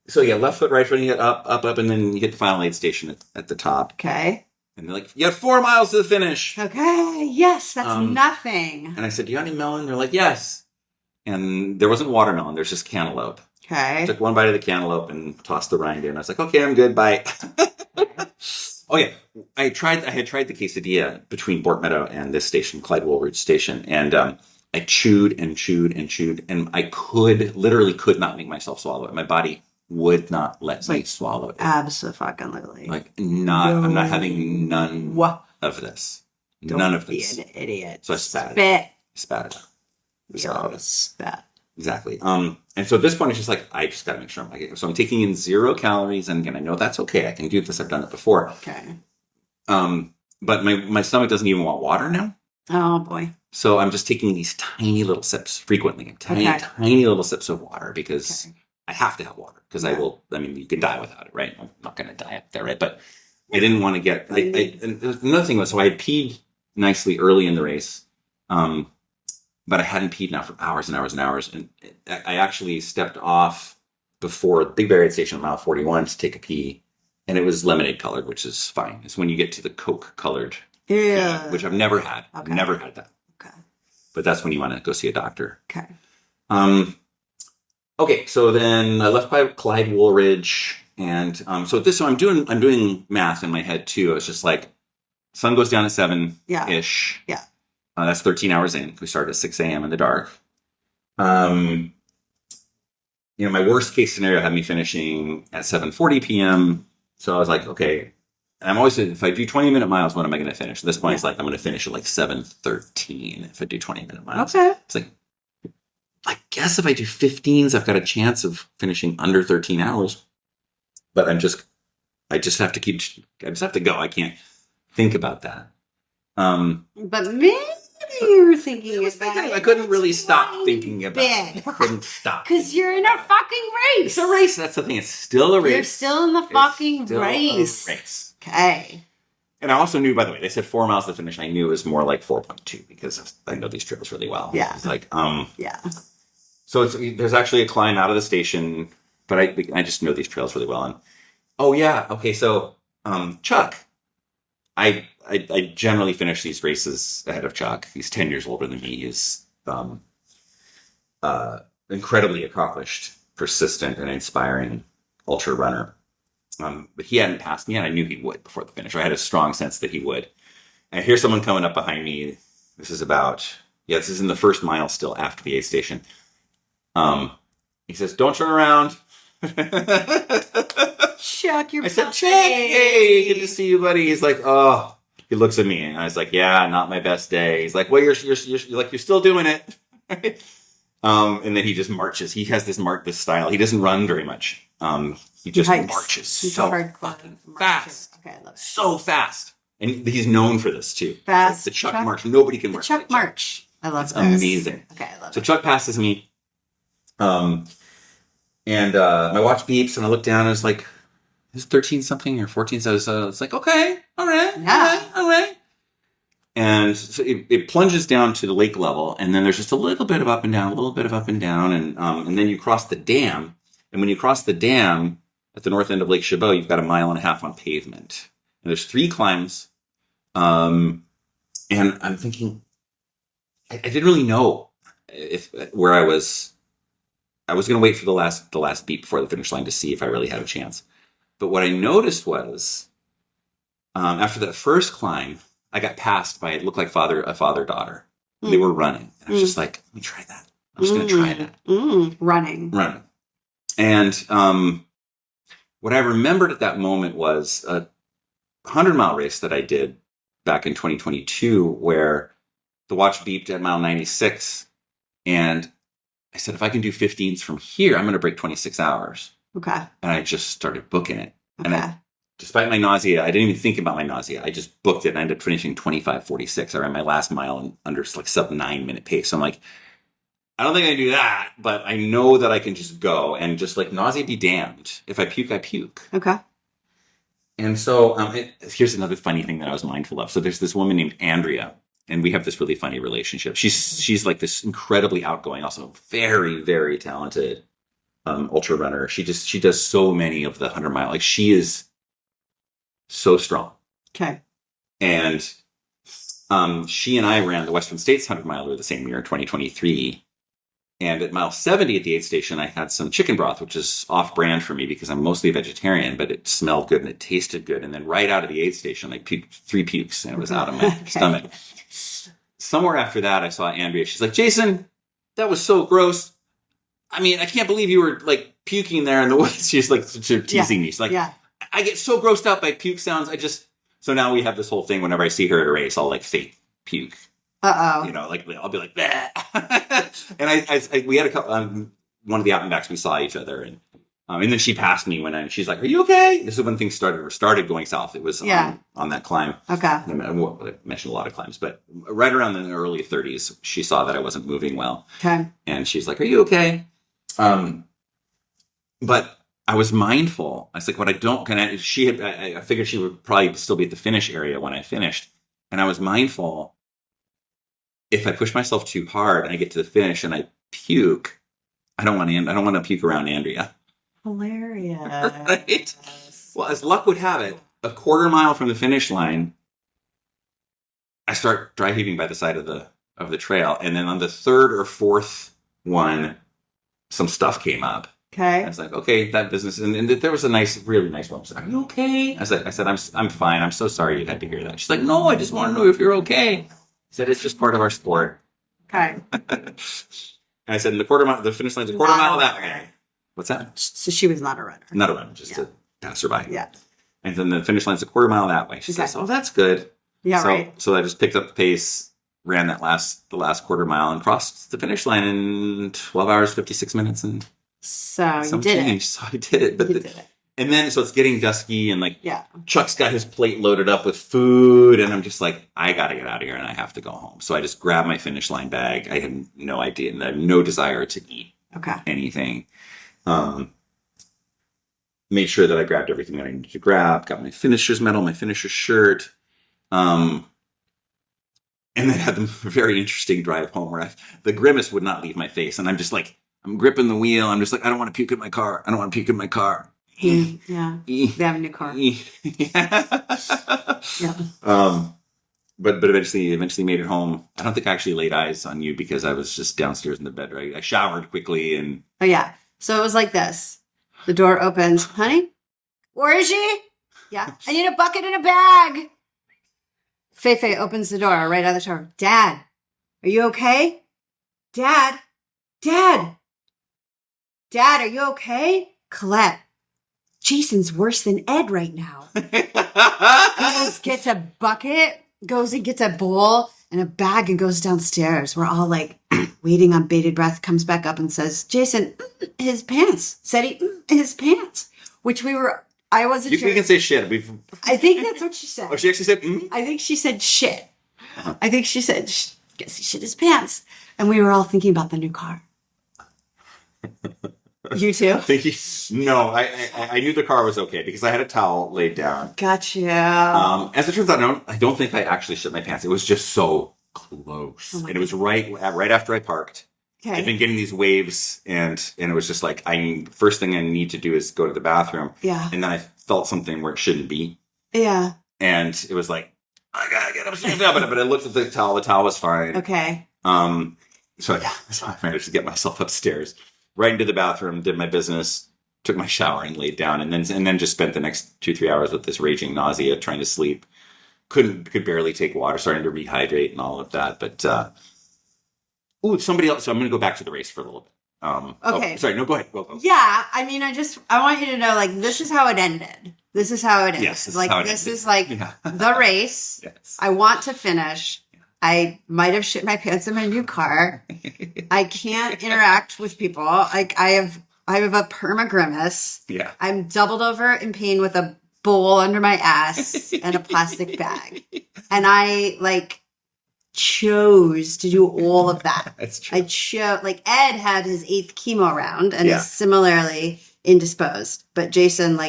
So yeah, left foot, right foot, you get up, and then you get the final aid station at the top. Okay. And they're like, "You have 4 miles to the finish." Okay. Yes, that's nothing. And I said, "Do you want any melon?" They're like, "Yes." And there wasn't watermelon. There's just cantaloupe. Okay. I took one bite of the cantaloupe and tossed the rind in. I was like, "Okay, I'm good. Bye." Oh yeah, I had tried the quesadilla between Bort Meadow and this station, Clyde Woolridge Station, and I chewed and chewed and chewed, and I literally could not make myself swallow it. My body would not let me swallow it. Absolutely. I'm not having none of this. None of this. Don't be an idiot. So I spat it out. Spat. Exactly. And so at this point, it's just like, I just got to make sure so I'm taking in 0 calories. And again, I know that's okay. I can do this. I've done it before. Okay. But my stomach doesn't even want water now. Oh boy. So I'm just taking these tiny little sips frequently, tiny little sips of water because I have to have water because you can die without it, right? I'm not going to die up there, right? But I didn't want to get, and another thing was, so I had peed nicely early in the race. But I hadn't peed now for hours and hours and hours. And I actually stepped off before the Big Bear Station at mile 41 to take a pee. And it was lemonade colored, which is fine. It's when you get to the Coke colored, pee, which I've never had. Okay. I've never had that. Okay. But that's when you want to go see a doctor. Okay. Okay. So then I left by Clyde Woolridge. And so I'm doing math in my head too. It's just like, sun goes down at 7-ish. Yeah. That's 13 hours in. We started at 6 a.m. in the dark. My worst case scenario had me finishing at 7:40 p.m. So I was like, okay. And I'm always saying, if I do 20-minute miles, when am I going to finish? At this point, it's like, I'm going to finish at like 7:13 if I do 20-minute miles. Okay. It's like, I guess if I do 15s, I've got a chance of finishing under 13 hours. But I just have to go. I can't think about that. But maybe you were thinking about it. I couldn't really stop thinking about it. I couldn't stop. Because you're in a fucking race. It's a race. That's the thing. It's still a race. You're still in the fucking race. Okay. And I also knew, by the way, they said 4 miles to finish. I knew it was more like 4.2 because I know these trails really well. Yeah. It's like, yeah. So there's actually a climb out of the station, but I just know these trails really well. And oh yeah, okay. So Chuck, I generally finish these races ahead of Chuck. He's 10 years older than me. He's incredibly accomplished, persistent, and inspiring ultra runner. But he hadn't passed me, and I knew he would before the finish. I had a strong sense that he would. And here's someone coming up behind me. This is about Yeah, this is in the first mile still after the aid station. He says, "Don't turn around." Chuck, I said, "Chuck, hey, good to see you, buddy." He's like, "Oh." He looks at me, and I was like, "Yeah, not my best day." He's like, "Well, you're like you're still doing it." And then he just marches. He has this style. He doesn't run very much. He just marches He's so fucking fast. Okay, I love it. So fast. And he's known for this too. Fast. The Chuck march. Nobody can march. The Chuck march. I love this. Amazing. Okay, I love it. So Chuck passes me. And my watch beeps, and I look down, and it's like, it's 13 something or 14. So it's like, okay, all right. And so it plunges down to the lake level, and then there's just a little bit of up and down, and then you cross the dam. And when you cross the dam at the north end of Lake Chabot, you've got 1.5 miles on pavement. And there's 3 climbs. And I'm thinking, I didn't really know where I was. I was going to wait for the last beat before the finish line to see if I really had a chance. But what I noticed was, after that first climb, I got passed by, it looked like a father-daughter. Mm. They were running. And I was just like, let me try that. I'm just going to try that. Running. And what I remembered at that moment was a 100-mile race that I did back in 2022, where the watch beeped at mile 96. And I said, if I can do 15s from here, I'm going to break 26 hours. Okay. And I just started booking it. Okay. And despite my nausea, I didn't even think about my nausea. I just booked it and I ended up finishing 25:46. I ran my last mile in under like sub 9-minute pace. So I'm like, I don't think I can do that, but I know that I can just go and just like nausea be damned. If I puke, I puke. Okay. And so here's another funny thing that I was mindful of. So there's this woman named Andrea, and we have this really funny relationship. She's like this incredibly outgoing, also very, very talented ultra runner. She does so many of the 100-mile. Like, she is so strong. Okay. And she and I ran the Western States 100-miler the same year in 2023. And at mile 70 at the aid station, I had some chicken broth, which is off-brand for me because I'm mostly vegetarian, but it smelled good and it tasted good. And then right out of the aid station, I puked 3 pukes and it was out of my stomach. Somewhere after that, I saw Andrea. She's like, Jason, that was so gross. I mean, I can't believe you were like puking there in the woods. She's like teasing me. She's like, I get so grossed out by puke sounds. So now we have this whole thing. Whenever I see her at a race, I'll like fake puke. Uh-oh. You know, like I'll be like, bah. And we had a couple, one of the out and backs, we saw each other, and then she passed me she's like, are you okay? This is when things started going south. It was on that climb. Okay. I mentioned a lot of climbs, but right around in the early 30s, she saw that I wasn't moving well. Okay. And she's like, are you okay? But I was mindful. I was like, I figured she would probably still be at the finish area when I finished. And I was mindful, if I push myself too hard and I get to the finish and I puke, I don't want to puke around Andrea. Hilarious. Right? Well, as luck would have it, a 1/4 mile from the finish line, I start dry heaving by the side of the trail. And then on the 3rd or 4th one, some stuff came up. Okay. I was like, okay, that business. And there was a really nice one. Are you okay? I said, I'm fine. I'm so sorry you had to hear that. She's like, no, I just want to know if you're okay. I said, it's just part of our sport. Okay. And I said, the finish line's a 1/4 mile that way. What's that? So she was not a runner. Not a runner, just a passerby. Yeah. And then the finish line's a 1/4 mile that way. She says, oh, that's good. Yeah, right. So I just picked up the pace, ran the last 1/4 mile, and crossed the finish line in 12 hours, 56 minutes. And so you did it. So I did it. But did it. And then, so it's getting dusky, and Chuck's got his plate loaded up with food, and I'm just like, I got to get out of here, and I have to go home. So I just grabbed my finish line bag. I had no idea, and I had no desire to eat anything. Made sure that I grabbed everything that I needed to grab, got my finisher's medal, my finisher's shirt, and then had the very interesting drive home where the grimace would not leave my face, and I'm just like, I'm gripping the wheel. I'm just like, I don't want to puke in my car. Yeah. They have a new car. But eventually made it home. I don't think I actually laid eyes on you because I was just downstairs in the bed, right? I showered quickly and... Oh, yeah. So it was like this. The door opens. Honey, where is she? Yeah. I need a bucket and a bag. Feifei opens the door right out of the shower. Dad, Are you okay? Dad? Dad? Dad, are you okay? Colette, Jason's worse than Ed right now. Goes, gets a bucket, goes and gets a bowl and a bag and goes downstairs. We're all like waiting on bated breath, comes back up and says, Jason, his pants. Said his pants. Which I wasn't sure. You can say shit. I think that's what she said. Oh, she actually said, I think she said shit. I think she said, guess he shit his pants. And we were all thinking about the new car. You too? No, I knew the car was okay because I had a towel laid down. Gotcha. As it turns out, I don't think I actually shit my pants. It was just so close. And it was right after I parked. Okay. I'd been getting these waves and it was just like, first thing I need to do is go to the bathroom. Yeah. And then I felt something where it shouldn't be. Yeah. And it was like, I gotta get up. But I looked at the towel was fine. Okay. So I managed to get myself upstairs, right into the bathroom, did my business, took my shower and laid down, and then just spent the next 2-3 hours with this raging nausea, trying to sleep. Could barely take water, starting to rehydrate and all of that. But somebody else. So I'm going to go back to the race for a little bit. Okay. Sorry. No, go ahead. Go. Yeah. I mean, I want you to know, like, this is how it ended. This is how it is. Yes, this is like the race. Yes. I want to finish. I might have shit my pants in my new car. I can't interact with people. Like I have a perma grimace. Yeah. I'm doubled over in pain with a bowl under my ass and a plastic bag. And I chose to do all of that. That's true. Ed had his 8th chemo round and is similarly indisposed, but Jason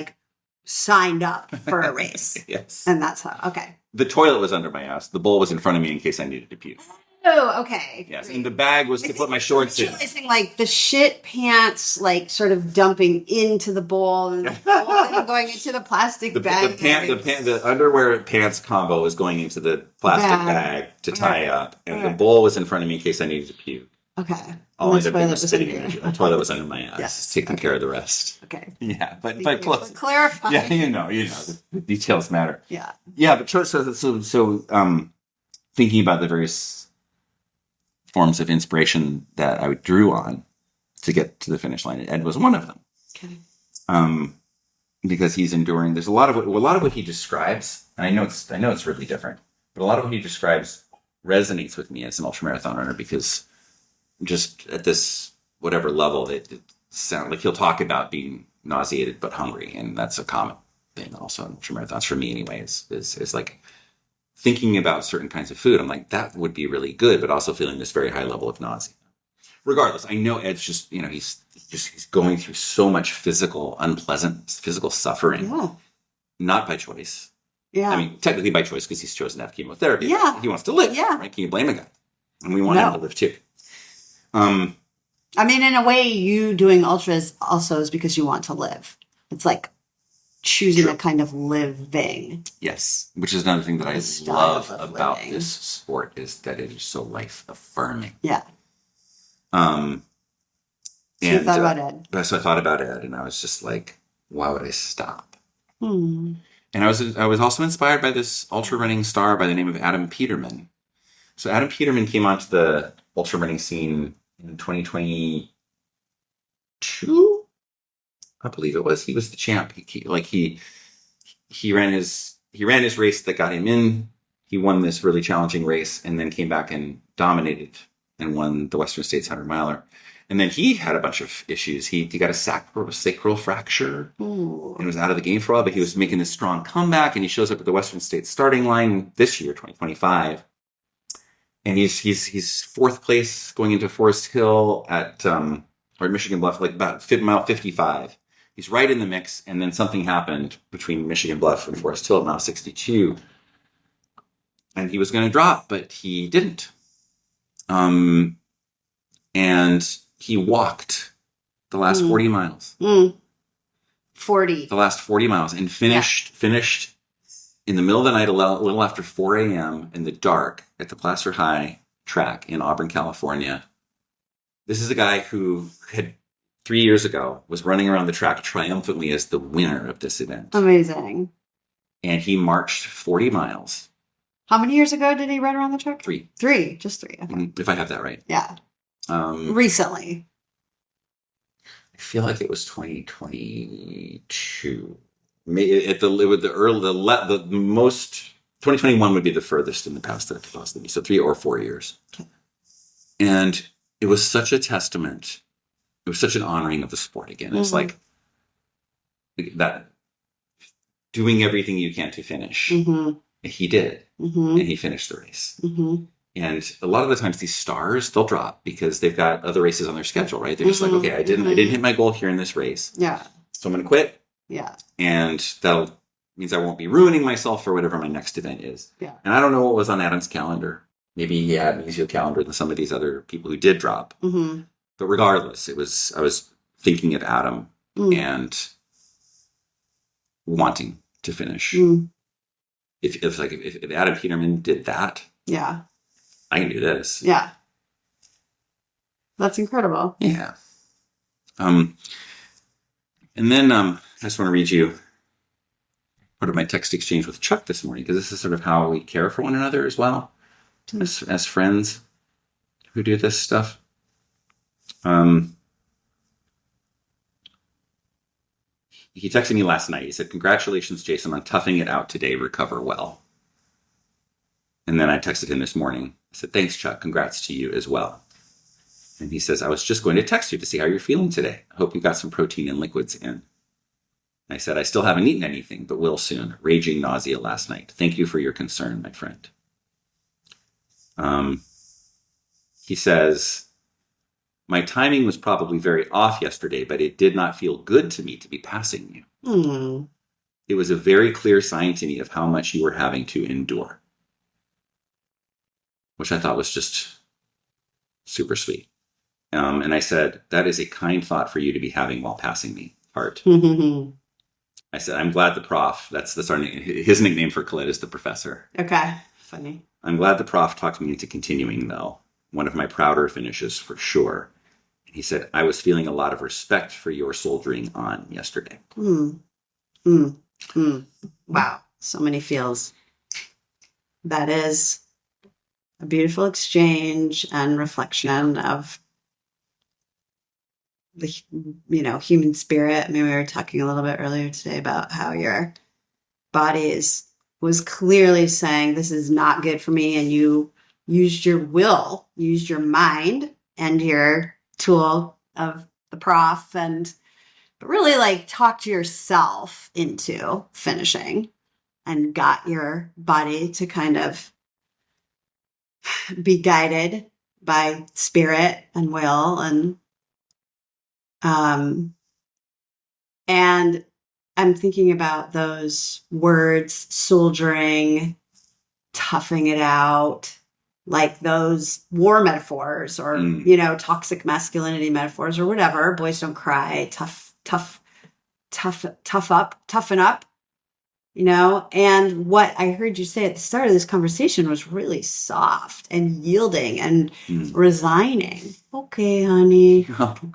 signed up for a race. Yes. And that's how, okay. The toilet was under my ass. The bowl was in front of me in case I needed to puke. Oh, okay. Yes, great. And the bag was to put my shorts in. Realizing the shit pants, sort of dumping into the bowl and the bowl going into the plastic bag. The underwear pants combo was going into the plastic bag to tie up, and the bowl was in front of me in case I needed to puke. Okay. All I ended up was sitting in the toilet was under my ass. Yes. Taking care of the rest. Okay. Yeah, but close. Clarify. Yeah, you know, the details matter. Yeah. Yeah, but so thinking about the various forms of inspiration that I drew on to get to the finish line, Ed was one of them. Okay. Because he's enduring. There's a lot of what he describes, and I know it's really different, but a lot of what he describes resonates with me as an ultramarathon runner because just at this whatever level, it sounds like he'll talk about being nauseated but hungry, and that's a common thing also in ultramarathons for me anyway. Is like thinking about certain kinds of food. I'm like, that would be really good, but also feeling this very high level of nausea. Regardless, I know Ed's just he's going through so much unpleasant physical suffering, not by choice. Yeah, I mean technically by choice because he's chosen to have chemotherapy. Yeah, he wants to live. Yeah, right? Can you blame a guy? And we want him to live too. I mean, in a way, you doing ultras also is because you want to live. It's like choosing a kind of living. Yes, which is another thing that I love about this sport is that it is so life affirming. Yeah. So you thought about Ed. So I thought about Ed, and I was just like, why would I stop? And I was also inspired by this ultra running star by the name of Adam Peterman. So Adam Peterman came onto the ultra running scene in 2022, I believe it was. He was the champ. He ran his race that got him in. He won this really challenging race, and then came back and dominated and won the Western States 100-miler. And then he had a bunch of issues. He got a sacral fracture and was out of the game for a while, but he was making this strong comeback, and he shows up at the Western States starting line this year, 2025. And he's fourth place going into Forest Hill at Michigan Bluff, like about mile 55. He's right in the mix, and then something happened between Michigan Bluff and Forest Hill at mile 62. And he was going to drop, but he didn't. And he walked the last 40 miles. 40. The last 40 miles, and finished in the middle of the night, a little after 4 a.m. in the dark at the Placer High track in Auburn, California. This is a guy who had 3 years ago was running around the track triumphantly as the winner of this event. Amazing. And he marched 40 miles How many years ago did he run around the track? 3. 3, just 3. Okay. If I have that right. Yeah. Recently. I feel like it was 2022. Maybe at the most 2021 would be the furthest in the past that it could possibly be. So 3 or 4 years. Okay. And it was such a testament. It was such an honoring of the sport again. It's like that doing everything you can to finish. He did. And he finished the race. And a lot of the times these stars, they'll drop because they've got other races on their schedule, right? They're just like, okay, I didn't hit my goal here in this race. Yeah. So I'm going to quit. Yeah. And that means I won't be ruining myself for whatever my next event is. Yeah. And I don't know what was on Adam's calendar. Maybe he had an easier calendar than some of these other people who did drop. But regardless, I was thinking of Adam and wanting to finish. If Adam Peterman did that, yeah, I can do this. Yeah. That's incredible. Yeah. And then I just want to read you part of my text exchange with Chuck this morning, because this is sort of how we care for one another as well, as friends who do this stuff. He texted me last night. He said, "Congratulations, Jason, on toughing it out today. Recover well." And then I texted him this morning. I said, "Thanks, Chuck. Congrats to you as well." And he says, "I was just going to text you to see how you're feeling today. I hope you got some protein and liquids in." I said, "I still haven't eaten anything, but will soon. Raging nausea last night. Thank you for your concern, my friend." He says, "My timing was probably very off yesterday, but it did not feel good to me to be passing you. It was a very clear sign to me of how much you were having to endure." Which I thought was just super sweet. And I said, "That is a kind thought for you to be having while passing me. Heart." I said, "I'm glad the prof," that's our name. His nickname for Colette is the professor. Okay. Funny. "I'm glad the prof talked me into continuing, though. One of my prouder finishes for sure." And he said, "I was feeling a lot of respect for your soldiering on yesterday." Wow. So many feels. That is a beautiful exchange and reflection of the, human spirit. I mean, we were talking a little bit earlier today about how your body was clearly saying, this is not good for me. And you used your will, used your mind and your tool of the prof, but really talked yourself into finishing and got your body to kind of be guided by spirit and will. And I'm thinking about those words, soldiering, toughing it out, like those war metaphors or, toxic masculinity metaphors or whatever. Boys don't cry, toughen up, and what I heard you say at the start of this conversation was really soft and yielding and resigning. Okay, honey,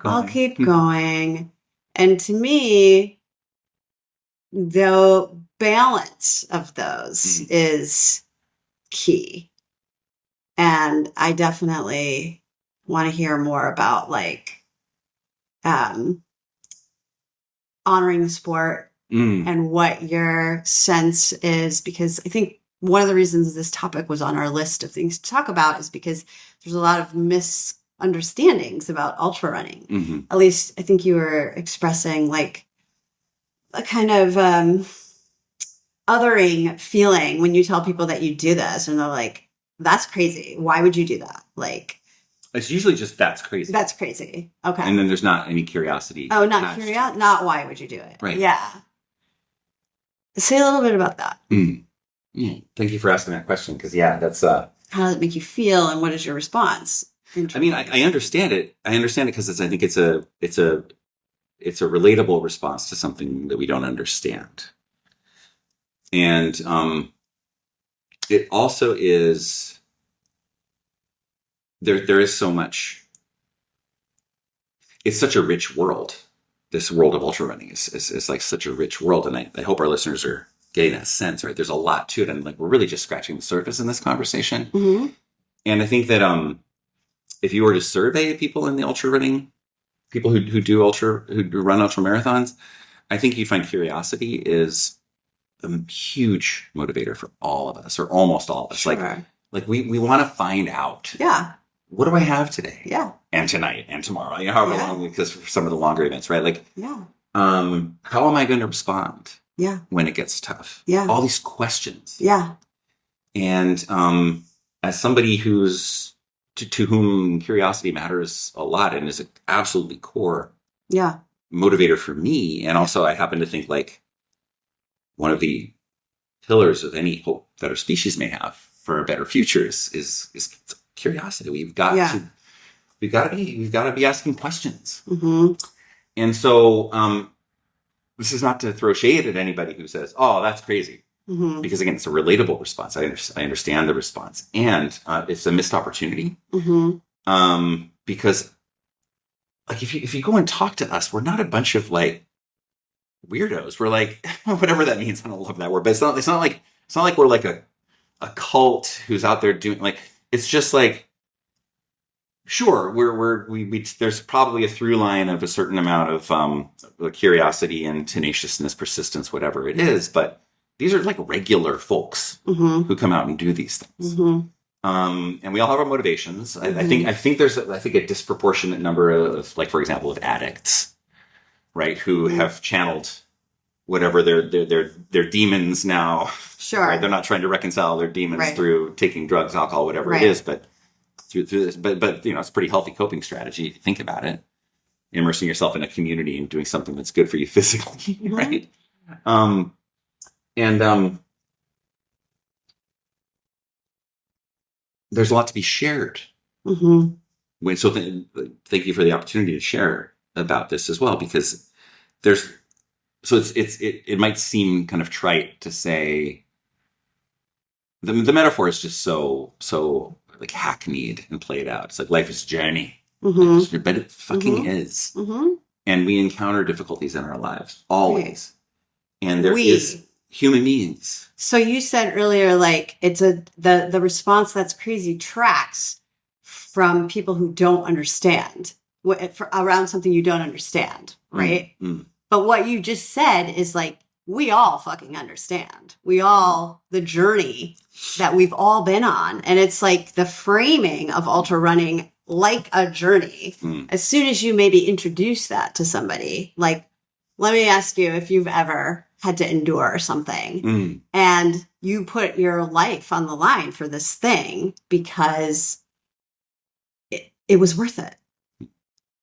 I'll keep going. And to me, the balance of those is key. And I definitely want to hear more about honoring the sport and what your sense is, because I think one of the reasons this topic was on our list of things to talk about is because there's a lot of misunderstandings about ultra running. At least I think you were expressing a kind of othering feeling when you tell people that you do this and they're like, that's crazy. Why would you do that? It's usually just, that's crazy. That's crazy. Okay. And then there's not any curiosity. Oh, not curiosity? Not why would you do it? Right. Yeah. Say a little bit about that. Yeah. Thank you for asking that question. Because that's how does it make you feel, and what is your response? I mean, I understand it. I understand it because I think it's a relatable response to something that we don't understand. And it also is, there is so much, it's such a rich world. This world of ultra running is like such a rich world. And I hope our listeners are getting that sense, right? There's a lot to it. And like, we're really just scratching the surface in this conversation. Mm-hmm. And I think that, if you were to survey people in the ultra running, people who run ultra marathons, I think you find curiosity is a huge motivator for all of us, or almost all of us. Sure. Like we want to find out. Yeah. What do I have today? Yeah. And tonight and tomorrow, however long, because for some of the longer events, right? Like, yeah. How am I going to respond? Yeah. When it gets tough? Yeah. All these questions. Yeah. And, as somebody who's, to whom curiosity matters a lot and is an absolutely core motivator for me. And also I happen to think like one of the pillars of any hope that our species may have for a better future is curiosity. We've got to be asking questions. Mm-hmm. And so, this is not to throw shade at anybody who says, "Oh, that's crazy," Mm-hmm. because again, it's a relatable response. I understand the response, and it's a missed opportunity. Mm-hmm. Because like if you go and talk to us, we're not a bunch of like weirdos. We're like whatever that means. I don't love that word, but it's not like we're like a cult who's out there doing like. It's just like. Sure, we there's probably a through line of a certain amount of curiosity and tenaciousness, persistence, whatever it is. But these are like regular folks who come out and do these things. And we all have our motivations. I think there's a disproportionate number of, like, for example, of addicts, right, who have channeled whatever their demons now. Sure, right? They're not trying to reconcile their demons through taking drugs, alcohol, whatever it is, but. Through this, but it's a pretty healthy coping strategy if you think about it. Immersing yourself in a community and doing something that's good for you physically, right? There's a lot to be shared. So thank you for the opportunity to share about this as well, because it might seem kind of trite to say the metaphor is just so like hackneyed and played out. It's like life is a journey, but it fucking is. And we encounter difficulties in our lives always, and there is human beings. So you said earlier, like it's the response that's crazy tracks from people who don't understand around something you don't understand, right? But what you just said is like we all fucking understand. The journey that we've all been on. And it's like the framing of ultra running like a journey. As soon as you maybe introduce that to somebody, like, let me ask you if you've ever had to endure something and you put your life on the line for this thing because it was worth it.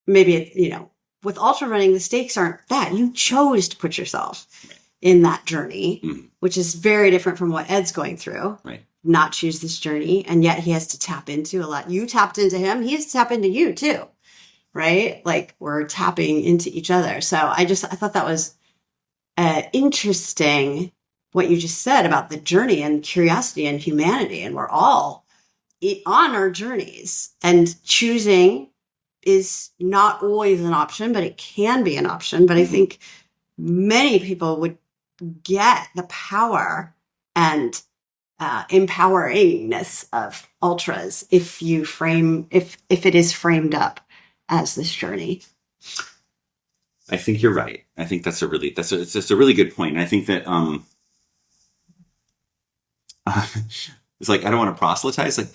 Maybe with ultra running, the stakes aren't that. You chose to put yourself in that journey, which is very different from what Ed's going through. Right. Not choose this journey. And yet he has to tap into a lot. You tapped into him. He has to tap into you too. Right? Like we're tapping into each other. So I thought that was interesting what you just said about the journey and curiosity and humanity. And we're all on our journeys, and choosing is not always an option, but it can be an option. But I think many people would get the power and empoweringness of ultras if it is framed up as this journey. I think you're right. I think it's just a really good point. And I think that it's like I don't want to proselytize. Like,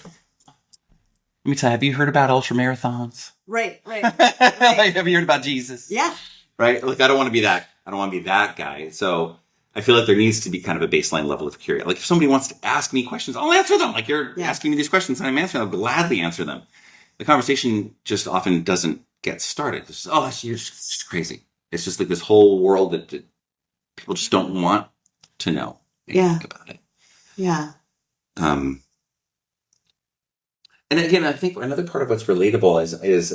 let me tell you, have you heard about ultramarathons? Right. Like, have you heard about Jesus? Yeah. Right. Like I don't want to be that. I don't want to be that guy. So I feel like there needs to be kind of a baseline level of curiosity. Like if somebody wants to ask me questions, I'll answer them. Like you're asking me these questions and I'm answering them. I'll gladly answer them. The conversation just often doesn't get started. It's just, you're just crazy. It's just like this whole world that people just don't want to know anything about it. Yeah. And again, I think another part of what's relatable is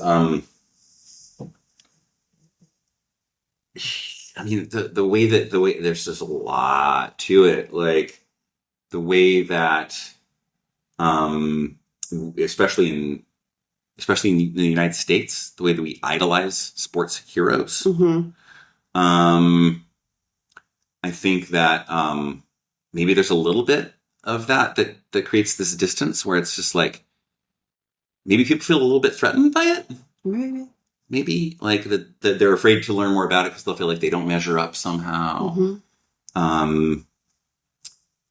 I mean, the way there's just a lot to it, like the way that, especially in the United States, the way that we idolize sports heroes. I think that, maybe there's a little bit of that creates this distance where it's just like, maybe people feel a little bit threatened by it. Maybe. Maybe like that they're afraid to learn more about it because they'll feel like they don't measure up somehow.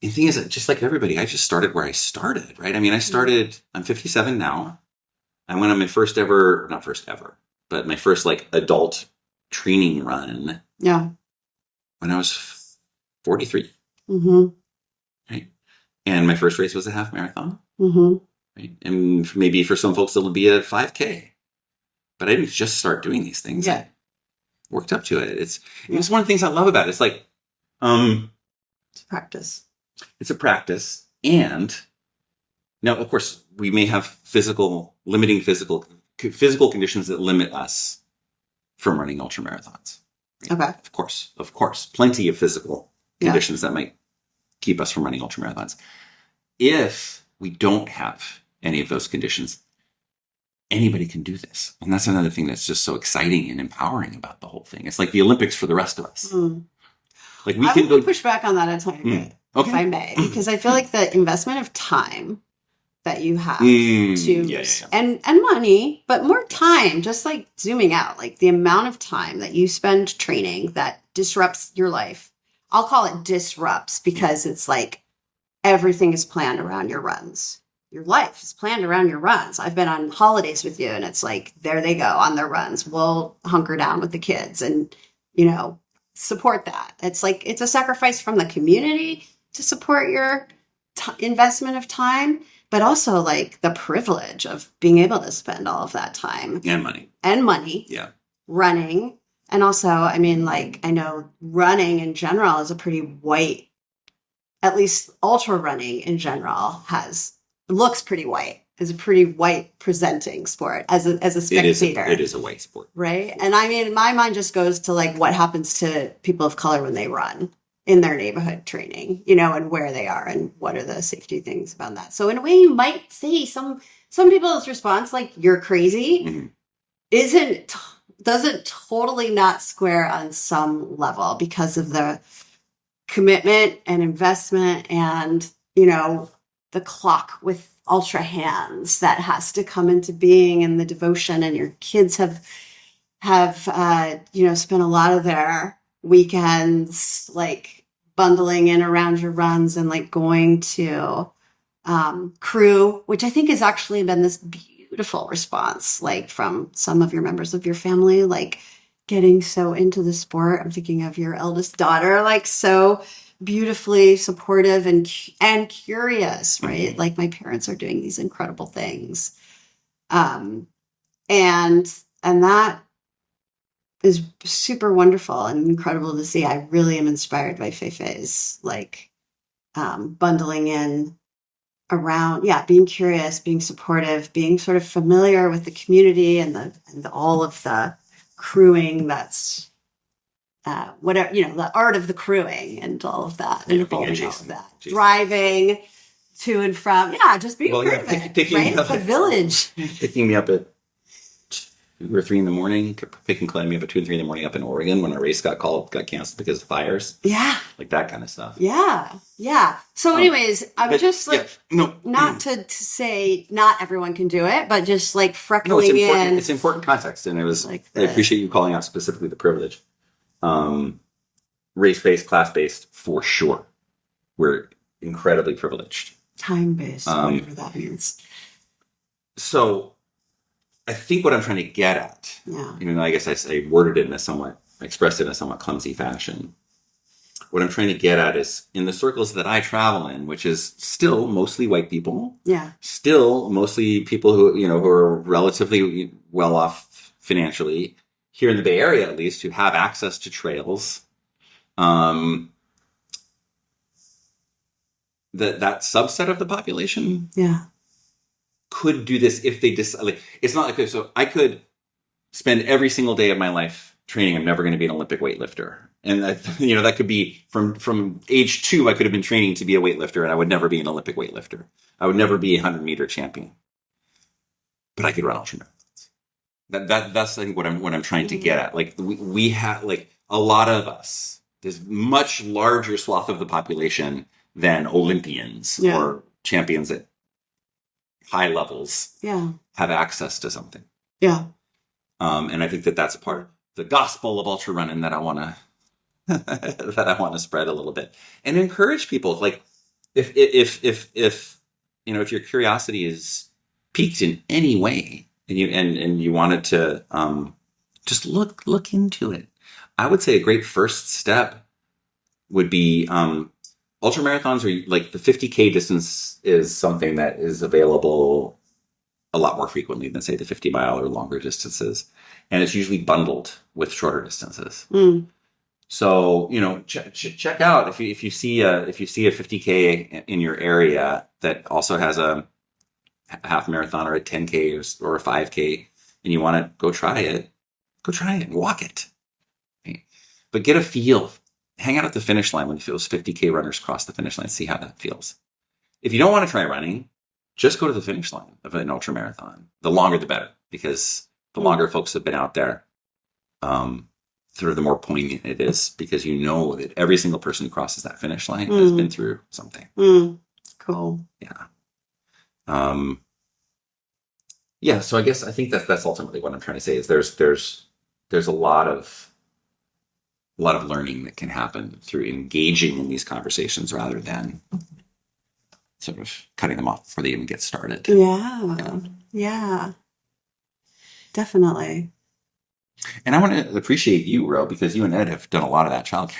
The thing is that just like everybody, I just started where I started, right? I mean, I'm 57 now. I went on my not first ever, but my first like adult training run. Yeah. When I was 43. Right. And my first race was a half marathon. Right. And maybe for some folks, it'll be a 5K. But I didn't just start doing these things. Yeah. I worked up to it. It's one of the things I love about it. It's like, it's a practice. It's a practice. And now, of course, we may have limiting physical conditions that limit us from running ultramarathons. Right? Okay. Of course. Plenty of physical conditions that might keep us from running ultramarathons. If we don't have any of those conditions, anybody can do this. And that's another thing that's just so exciting and empowering about the whole thing. It's like the Olympics for the rest of us. Like we can go push back on that a tiny bit, if I may, because I feel like the investment of time that you have and money, but more time, just like zooming out, like the amount of time that you spend training that disrupts your life. I'll call it disrupts because it's like everything is planned around your runs. Your life is planned around your runs. I've been on holidays with you and it's like, there they go on their runs. We'll hunker down with the kids and, support that. It's like, it's a sacrifice from the community to support your investment of time, but also like the privilege of being able to spend all of that time and money running. And also, I mean, like, I know running in general is a pretty white, at least ultra running in general looks pretty white. Is a pretty white presenting sport as a spectator. It is a white sport. Right. And I mean, my mind just goes to like what happens to people of color when they run in their neighborhood training, and where they are and what are the safety things about that. So in a way you might say some people's response, like you're crazy, doesn't totally not square on some level because of the commitment and investment and, the clock with ultra hands that has to come into being and the devotion, and your kids have spent a lot of their weekends like bundling in around your runs and like going to crew, which I think has actually been this beautiful response, like from some of your members of your family, like getting so into the sport. I'm thinking of your eldest daughter, like so beautifully supportive and curious, right? Like my parents are doing these incredible things. And that is super wonderful and incredible to see. I really am inspired by Feifei's like bundling in around, being curious, being supportive, being sort of familiar with the community and all of the crewing that's whatever, the art of the crewing and all of that. And all of that. Driving to and from, just being private, right? The village. Picking me up at 2 or 3 in the morning, picking me up at 2 and 3 in the morning up in Oregon when our race got canceled because of fires. Yeah. Like that kind of stuff. Yeah. Yeah. So anyways, I'm just like, not to say not everyone can do it, but just like freckling in. It's important context. And I appreciate you calling out specifically the privilege. Race-based, class-based, for sure. We're incredibly privileged. Time-based, whatever that means. So I think what I'm trying to get at, even though I guess I expressed it in a somewhat clumsy fashion. What I'm trying to get at is in the circles that I travel in, which is still mostly white people. Yeah. Still mostly people who are relatively well off financially, here in the Bay Area at least, who have access to trails. That subset of the population could do this if they decide. It's not like, so I could spend every single day of my life training. I'm never going to be an Olympic weightlifter. And that could be from age 2, I could have been training to be a weightlifter, and I would never be an Olympic weightlifter. I would never be a 100-meter champion, but I could run ultramarathons. That's I think what I'm trying to get at. Like we have, like, a lot of us, this much larger swath of the population than Olympians or champions at high levels have access to something. Yeah. And I think that that's a part of the gospel of ultra running that I want to that I want to spread a little bit and encourage people. Like if if your curiosity is piqued in any way and you wanted to just look into it, I would say a great first step would be ultramarathons, or like the 50K distance is something that is available a lot more frequently than say the 50-mile or longer distances, and it's usually bundled with shorter distances. So check out if you see a 50K in your area that also has a half marathon or a 10K or a 5K, and you want to go try it and walk it. Right? But get a feel. Hang out at the finish line when those 50K runners cross the finish line. See how that feels. If you don't want to try running, just go to the finish line of an ultramarathon. The longer, the better, because the longer folks have been out there, sort of the more poignant it is, because you know that every single person who crosses that finish line has been through something. Cool. Yeah. So I think that's ultimately what I'm trying to say is there's a lot of learning that can happen through engaging in these conversations rather than sort of cutting them off before they even get started. Yeah. Definitely. And I want to appreciate you, Ro, because you and Ed have done a lot of that childcare.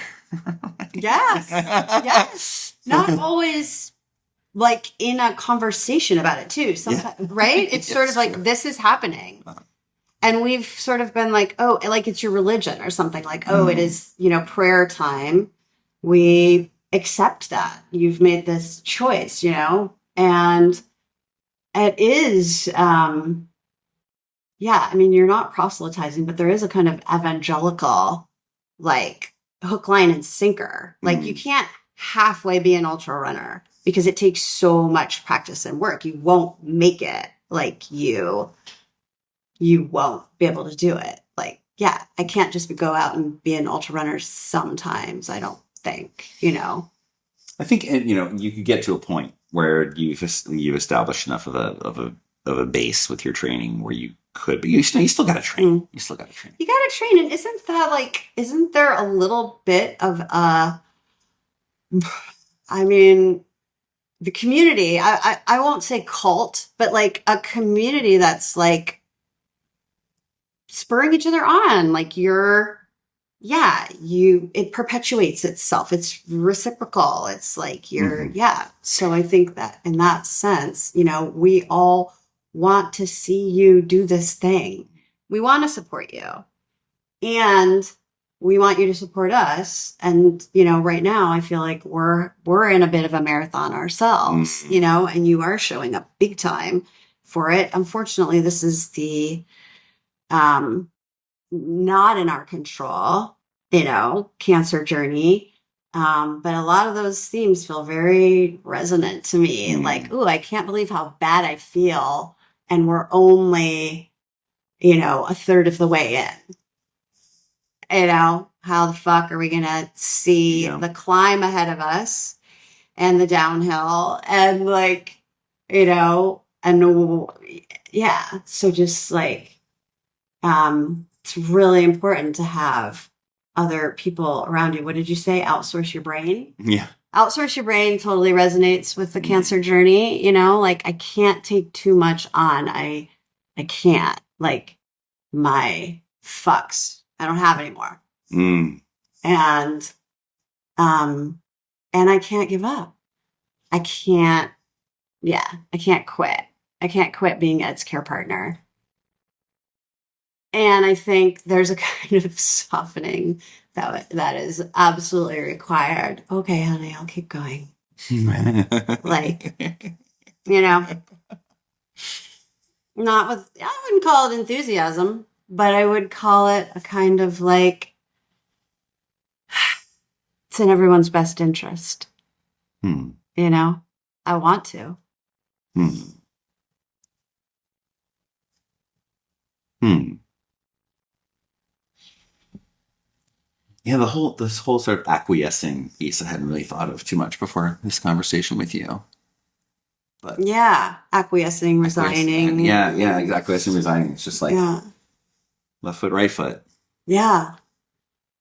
Yes. Not always like in a conversation about it too. Sometimes, right? It's sort of like, this is happening. And we've sort of been like, oh, like it's your religion or something, like, oh, it is, prayer time. We accept that. You've made this choice, and it is, you're not proselytizing, but there is a kind of evangelical, like, hook, line, and sinker. Like, you can't halfway be an ultra runner because it takes so much practice and work. You won't make it. Like, you won't be able to do it. Like, I can't just go out and be an ultra runner sometimes, I don't think, I think, you could get to a point where you've established enough of a base with your training where you could, but you still got to train. You still got to train. You got to train. And isn't there a little bit of the community, I won't say cult, but like a community that's like spurring each other on. Like it perpetuates itself. It's reciprocal. It's like So I think that in that sense, we all want to see you do this thing. We want to support you, and we want you to support us. And, right now I feel like we're in a bit of a marathon ourselves, and you are showing up big time for it. Unfortunately, this is the, not in our control, cancer journey. But a lot of those themes feel very resonant to me. Like, ooh, I can't believe how bad I feel. And we're only, a third of the way in. How the fuck are we going to see the climb ahead of us and the downhill and So just like, it's really important to have other people around you. What did you say? Outsource your brain? Yeah. Outsource your brain totally resonates with the cancer journey. Like I can't take too much on. I can't, like my fucks. I don't have any more. And I can't give up. I can't quit. I can't quit being Ed's care partner. And I think there's a kind of softening that is absolutely required. Okay, honey, I'll keep going. Like, not with, I wouldn't call it enthusiasm, but I would call it a kind of like, it's in everyone's best interest. I want to. Yeah, this whole sort of acquiescing piece I hadn't really thought of too much before this conversation with you. But Yeah. Acquiescing, resigning. yeah, exactly. Acquiescing, resigning. It's just like Yeah. left foot, right foot. Yeah.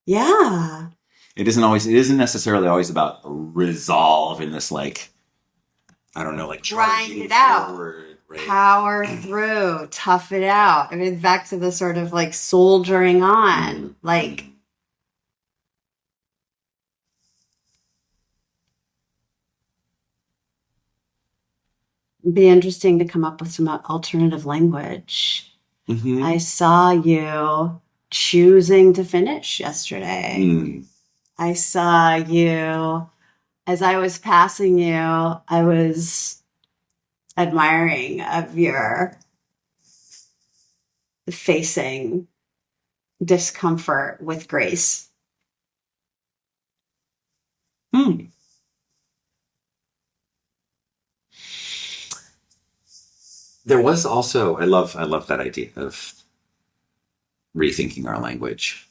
Yeah. It isn't necessarily always about resolve in this like, I don't know, like Grind charging it out. forward, right? Power through, tough it out. I mean, back to the sort of like soldiering on, like, be interesting to come up with some alternative language. Mm-hmm. I saw you choosing to finish yesterday. Mm. I saw you, as I was passing you, I was admiring of your facing discomfort with grace. Hmm. There was also I love that idea of rethinking our language.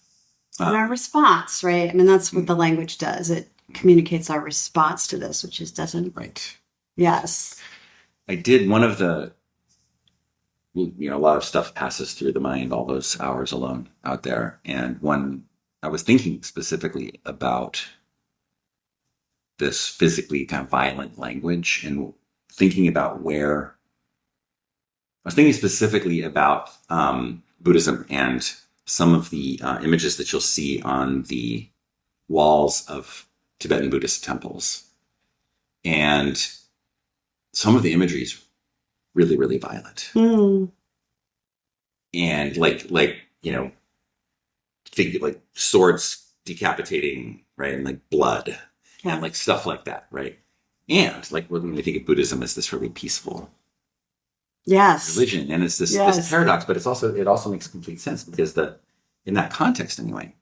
And our response, right? I mean, that's what the language does. It communicates our response to this, which is doesn't. Right. Yes. I did one of the, a lot of stuff passes through the mind all those hours alone out there. And when I was thinking specifically about this physically kind of violent language and thinking about where I was thinking specifically about Buddhism and some of the images that you'll see on the walls of Tibetan Buddhist temples. And some of the imagery is really, really violent. Mm. And like swords decapitating, right? And like blood and like stuff like that, right? And like when we think of Buddhism as this really peaceful religion, and it's this paradox, but it also makes complete sense because in that context anyway,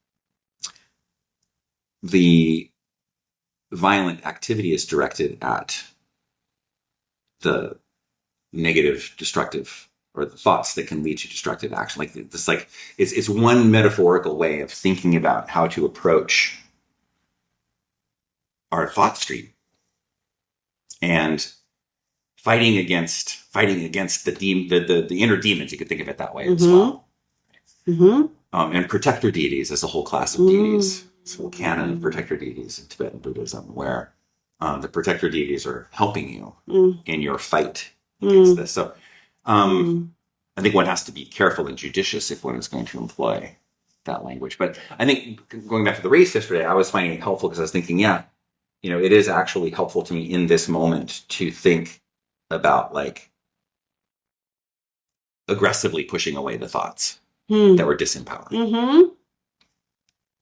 the violent activity is directed at the negative, destructive, or the thoughts that can lead to destructive action. It's one metaphorical way of thinking about how to approach our thought stream and fighting against the inner demons. You could think of it that way as well. Mm-hmm. And protector deities as a whole class of deities. This whole canon of protector deities in Tibetan Buddhism, where the protector deities are helping you in your fight against this. So I think one has to be careful and judicious if one is going to employ that language. But I think going back to the race yesterday, I was finding it helpful because I was thinking, it is actually helpful to me in this moment to think about like aggressively pushing away the thoughts that were disempowering. Mm-hmm.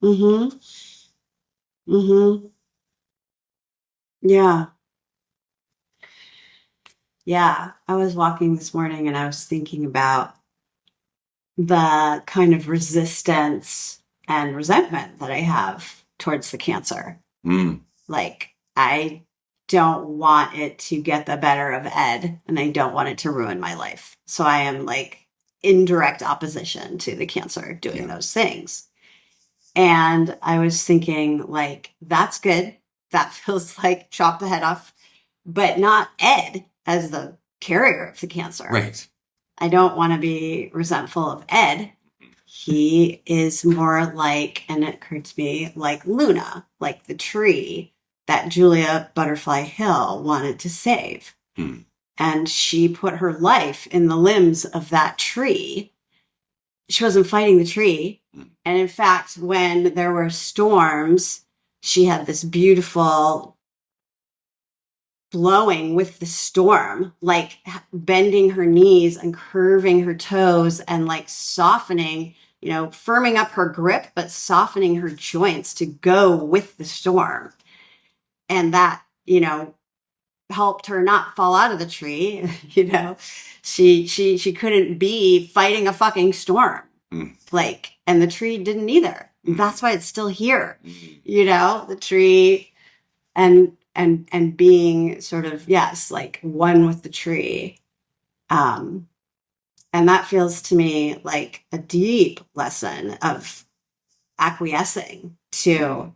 Mm-hmm. Mm-hmm. Yeah. Yeah. I was walking this morning and I was thinking about the kind of resistance and resentment that I have towards the cancer. Like, I don't want it to get the better of Ed, and I don't want it to ruin my life. So I am like in direct opposition to the cancer doing those things. And I was thinking, like, that's good. That feels like chop the head off, but not Ed as the carrier of the cancer. Right. I don't want to be resentful of Ed. He is more like, and it occurred to me, like Luna, like the tree that Julia Butterfly Hill wanted to save. And she put her life in the limbs of that tree. She wasn't fighting the tree. And in fact, when there were storms, she had this beautiful blowing with the storm, like bending her knees and curving her toes and like softening, firming up her grip, but softening her joints to go with the storm. And that, helped her not fall out of the tree. She couldn't be fighting a fucking storm. And the tree didn't either. That's why it's still here. The tree and being sort of, like one with the tree. And that feels to me like a deep lesson of acquiescing to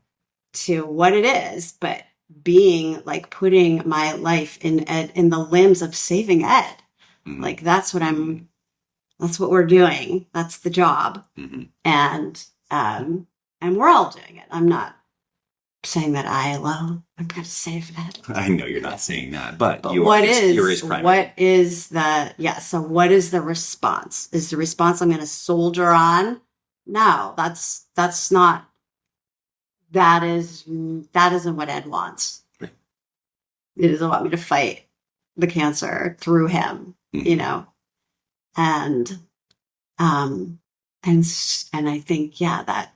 what it is, but being like putting my life in the limbs of saving Ed. Mm-hmm. Like that's what we're doing. That's the job. Mm-hmm. And we're all doing it. I'm not saying that I'm going to save Ed. I know you're not saying that, but you're his primary. What is so what is the response? Is the response I'm going to soldier on? No, that's not, that isn't what Ed wants. Right. It doesn't want me to fight the cancer through him, and I think, that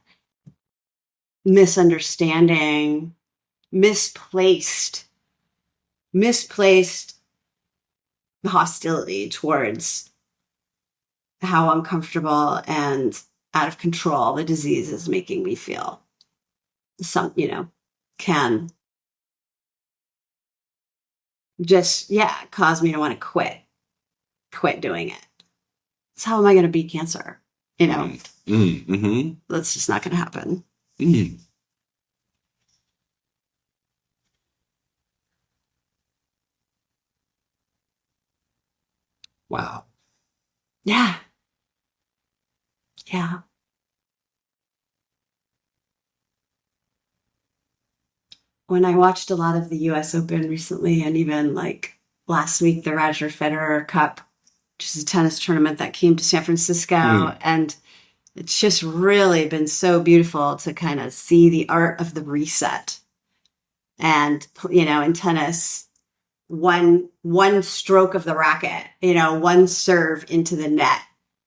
misunderstanding, misplaced hostility towards how uncomfortable and out of control the disease is making me feel, can just, cause me to want to quit doing it. So how am I going to beat cancer? Mm-hmm. That's just not going to happen. Mm. Wow. Yeah. Yeah. When I watched a lot of the US Open recently, and even like last week, the Roger Federer Cup, which is a tennis tournament that came to San Francisco, and it's just really been so beautiful to kind of see the art of the reset. And, in tennis, one stroke of the racket, one serve into the net,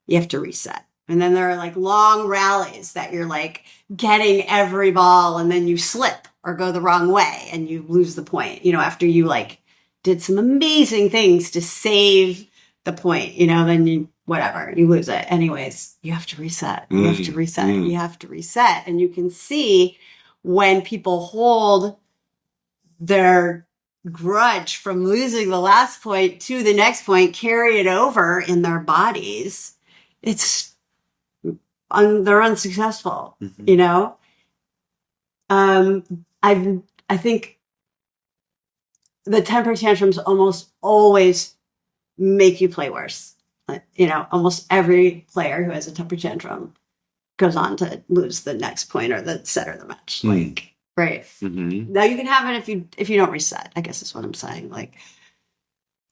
you have to reset. And then there are like long rallies that you're like getting every ball, and then you slip or go the wrong way and you lose the point, after you like did some amazing things to save the point, then you lose it. Anyways, you have to reset. You have to reset. You have to reset. And you can see when people hold their grudge from losing the last point to the next point, carry it over in their bodies, they're unsuccessful, I think the temper tantrums almost always make you play worse. Almost every player who has a temper tantrum goes on to lose the next point or the set or the match. Like, right. Mm-hmm. Now you can have it if you don't reset, I guess is what I'm saying. Like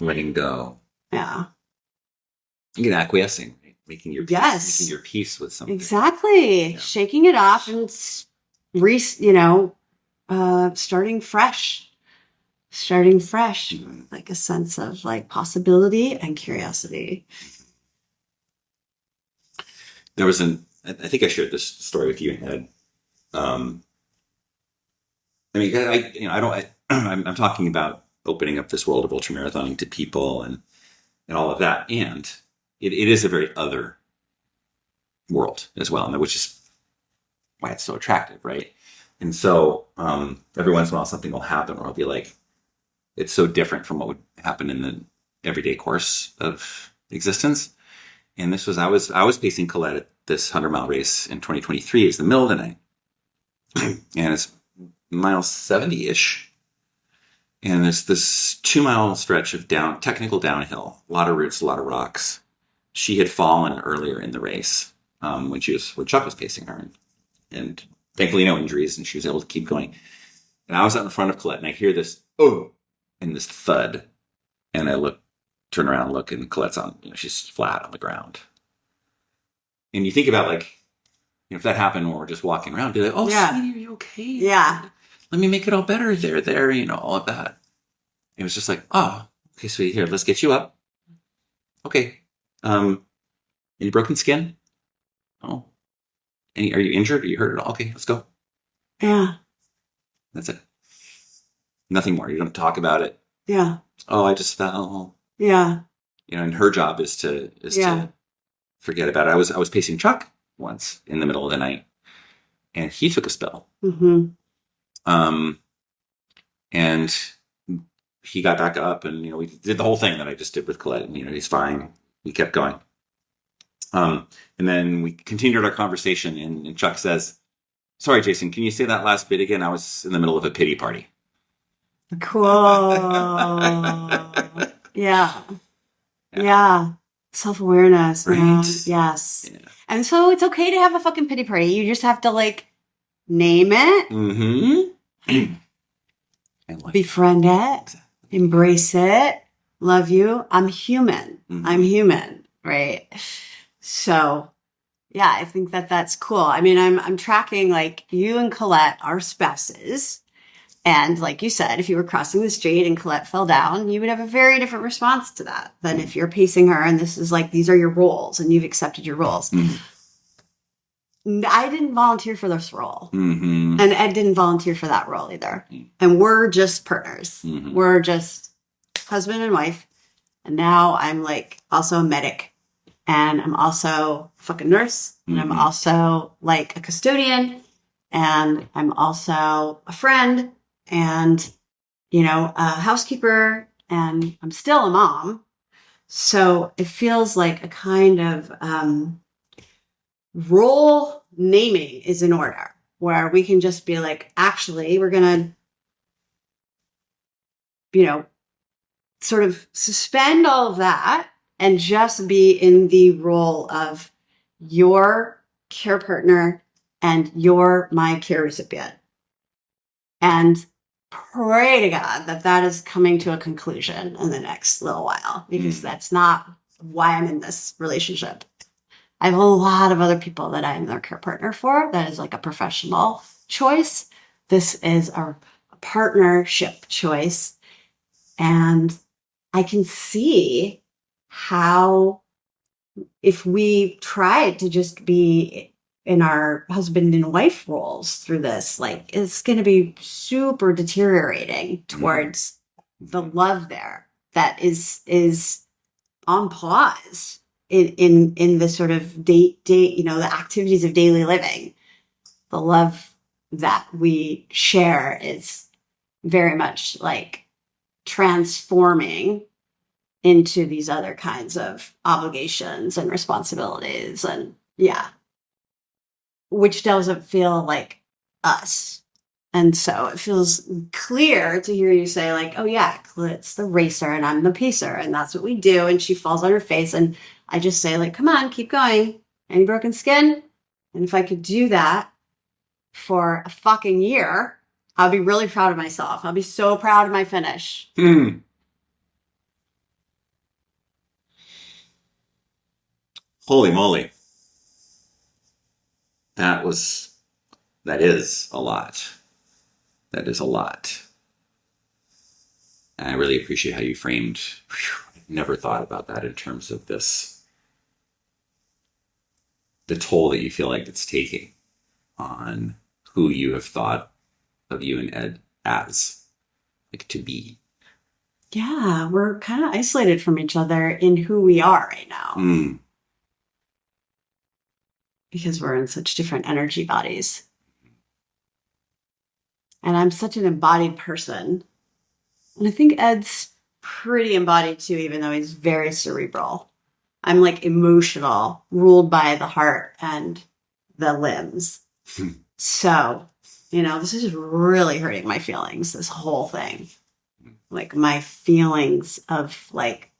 letting go. Yeah. You can acquiescing, making your peace with something. Exactly. Yeah. Shaking it off and starting fresh, like a sense of like possibility and curiosity. There was I think I shared this story with you, Ed. I'm talking about opening up this world of ultramarathoning to people and all of that. And it is a very other world as well. And which is why it's so attractive. Right. And so, every once in a while something will happen where I'll be like, it's so different from what would happen in the everyday course of existence. And this was, I was pacing Colette at this 100-mile race in 2023. It's the middle of the night. And it's mile 70-ish. And there's this 2-mile stretch of technical downhill, a lot of roots, a lot of rocks. She had fallen earlier in the race, when Chuck was pacing her, and thankfully no injuries, and she was able to keep going. And I was out in front of Colette, and I hear this, and this thud. And I turn around and look, and Colette's she's flat on the ground. And you think about like, if that happened when we're just walking around, be like, sweetie, are you okay? Yeah. Let me make it all better there, all of that. It was just like, okay, sweetie, here, let's get you up. Okay. Any broken skin? Oh. Are you injured? Are you hurt at all? Okay, let's go. Yeah. That's it. Nothing more. You don't talk about it. Yeah. Oh, I just fell. Yeah. And her job is to forget about it. I was pacing Chuck once in the middle of the night, and he took a spill. Mm-hmm. And he got back up, and we did the whole thing that I just did with Colette, and he's fine. We kept going. And then we continued our conversation, and Chuck says, Sorry, Jason, can you say that last bit again? I was in the middle of a pity party. Cool. Yeah. Yeah. Self-awareness. Right? Man. Yes. Yeah. And so it's okay to have a fucking pity party. You just have to like name it, Mm-hmm. And like befriend it, embrace it, love you. I'm human. Mhm. I'm human. Right. So yeah, I think that that's cool. I mean, I'm tracking like you and Colette are spouses. And like you said, if you were crossing the street and Colette fell down, you would have a very different response to that than if you're pacing her and this is like, these are your roles and you've accepted your roles. I didn't volunteer for this role. Mm-hmm. And Ed didn't volunteer for that role either. And we're just partners. Mm-hmm. We're just husband and wife. And now I'm like also a medic. And I'm also a fucking nurse. And I'm also like a custodian. And I'm also a friend. And, you know, a housekeeper. And I'm still a mom. So it feels like a kind of role naming is in order. Where we can just be like, actually, we're going to, you know, sort of suspend all of that and just be in the role of your care partner and you're my care recipient. And pray to God that that is coming to a conclusion in the next little while, because that's not why I'm in this relationship. I have a lot of other people that I'm their care partner for. That is like a professional choice. This is a partnership choice. And I can see how if we tried to just be in our husband and wife roles through this, like it's going to be super deteriorating towards the love there that is on pause in the sort of date, you know, the activities of daily living. The love that we share is very much like transforming into these other kinds of obligations and responsibilities. And yeah, which doesn't feel like us. And so it feels clear to hear you say like, oh yeah, it's the racer and I'm the pacer and that's what we do. And she falls on her face. And I just say like, come on, keep going. Any broken skin? And if I could do that for a fucking year, I'll be really proud of myself. I'll be so proud of my finish. Holy moly. That is a lot. That is a lot. And I really appreciate how you framed, I never thought about that in terms of this, the toll that you feel like it's taking on who you have thought of you and Ed as, like to be. Yeah, we're kind of isolated from each other in who we are right now. Because we're in such different energy bodies. And I'm such an embodied person. And I think Ed's pretty embodied too, even though he's very cerebral. I'm like emotional, ruled by the heart and the limbs. So, you know, this is really hurting my feelings, this whole thing. Like my feelings of like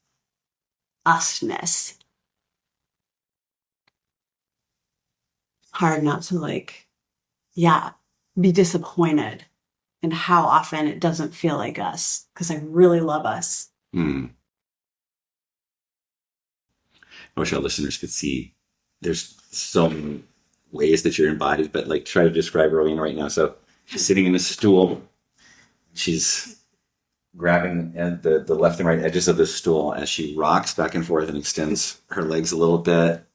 usness. Hard not to like, yeah, be disappointed in how often it doesn't feel like us, because I really love us. I wish our listeners could see. There's so many ways that you're embodied, but like try to describe Rowena right now. So she's sitting in a stool. She's grabbing the left and right edges of the stool as she rocks back and forth and extends her legs a little bit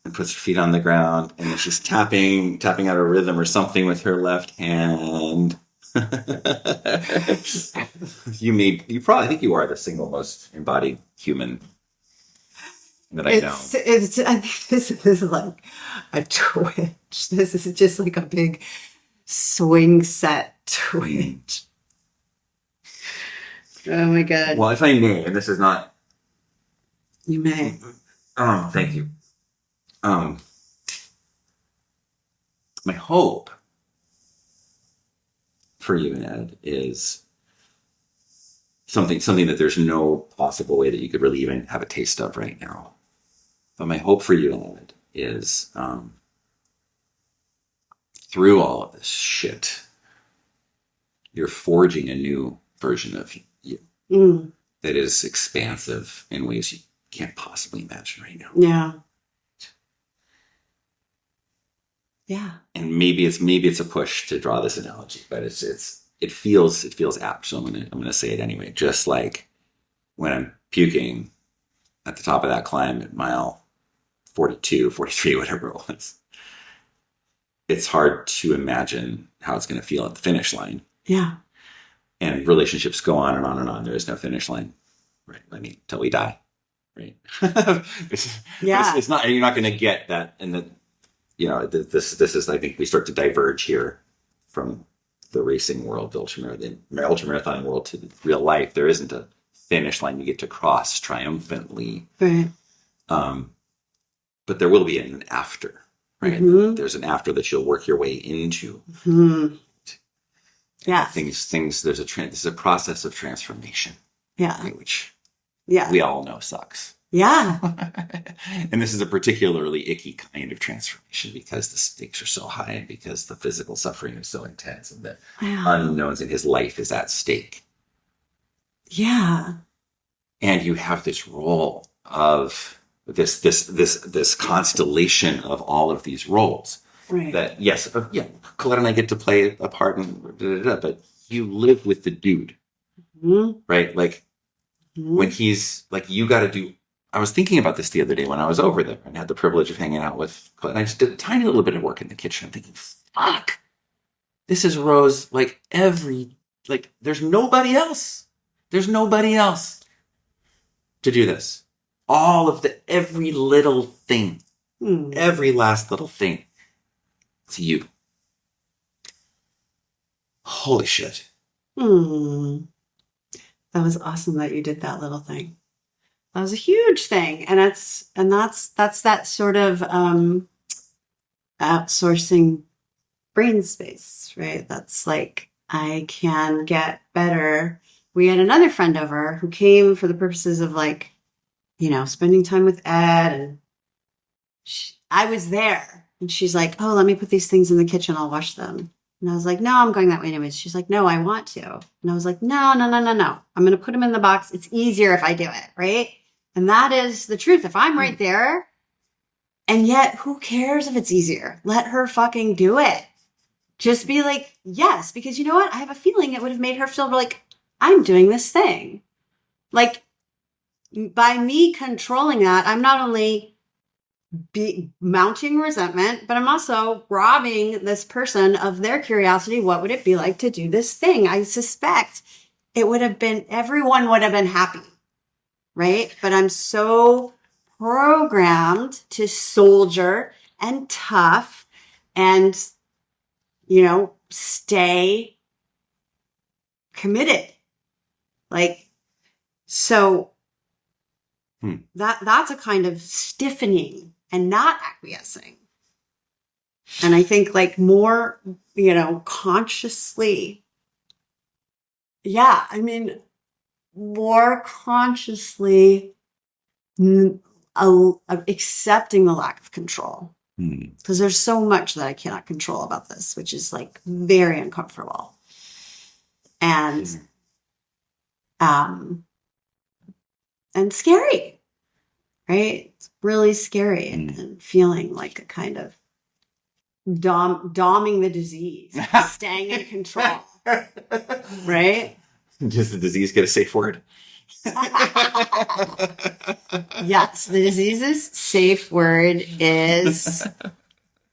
and puts her feet on the ground. And then she's tapping out a rhythm or something with her left hand. You probably think you are the single most embodied human that I know. I think this is like a twitch. This is just like a big swing set twitch. Oh my God. Well, if I may, and this is not... You may. Oh, thank you. my hope for you, Ed, is something that there's no possible way that you could really even have a taste of right now. But my hope for you, Ed, is through all of this shit, you're forging a new version of you that is expansive in ways you can't possibly imagine right now. Yeah. Yeah. And maybe it's a push to draw this analogy, but it feels apt. So I'm gonna say it anyway. Just like when I'm puking at the top of that climb at mile 42, 43, whatever it was, it's hard to imagine how it's going to feel at the finish line. Yeah. And relationships go on and on and on. There is no finish line, right? I mean, till we die, right? It's not. You're not going to get that. And that, this is. I think we start to diverge here from the racing world, the ultramarathon world, to real life. There isn't a finish line you get to cross triumphantly, right? But there will be an after, right? Mm-hmm. There's an after that you'll work your way into. Mm-hmm. Yeah. Things. This is a process of transformation. Yeah. Right, which we all know sucks. Yeah. And this is a particularly icky kind of transformation because the stakes are so high and because the physical suffering is so intense and the unknowns in his life is at stake. Yeah. And you have this role of this constellation of all of these roles. Right. That, yes, Colette and I get to play a part, but you live with the dude, right? Like when he's like, you got to do. I was thinking about this the other day when I was over there and had the privilege of hanging out with Colette. And I just did a tiny little bit of work in the kitchen. I'm thinking, fuck, this is Rose. There's nobody else. There's nobody else to do this. Every little thing, every last little thing. It's you. Holy shit. That was awesome that you did that little thing. That was a huge thing. And that's that sort of outsourcing brain space, right? That's like, I can get better. We had another friend over who came for the purposes of spending time with Ed, and I was there. And she's like, oh, let me put these things in the kitchen. I'll wash them. And I was like, no, I'm going that way anyways. She's like, no, I want to. And I was like, no. I'm going to put them in the box. It's easier if I do it, right? And that is the truth. If I'm right there, and yet who cares if it's easier? Let her fucking do it. Just be like, yes, because you know what? I have a feeling it would have made her feel like, I'm doing this thing. Like, by me controlling that, I'm not only mounting resentment, but I'm also robbing this person of their curiosity. What would it be like to do this thing? I suspect everyone would have been happy, right? But I'm so programmed to soldier and tough and, stay committed. That's a kind of stiffening and not acquiescing. And I think more, consciously, more consciously accepting the lack of control. Because there's so much that I cannot control about this, which is very uncomfortable. And, and scary, right? It's really scary and feeling like a kind of doming the disease, staying in control, right? Does the disease get a safe word? Yes, the disease's safe word is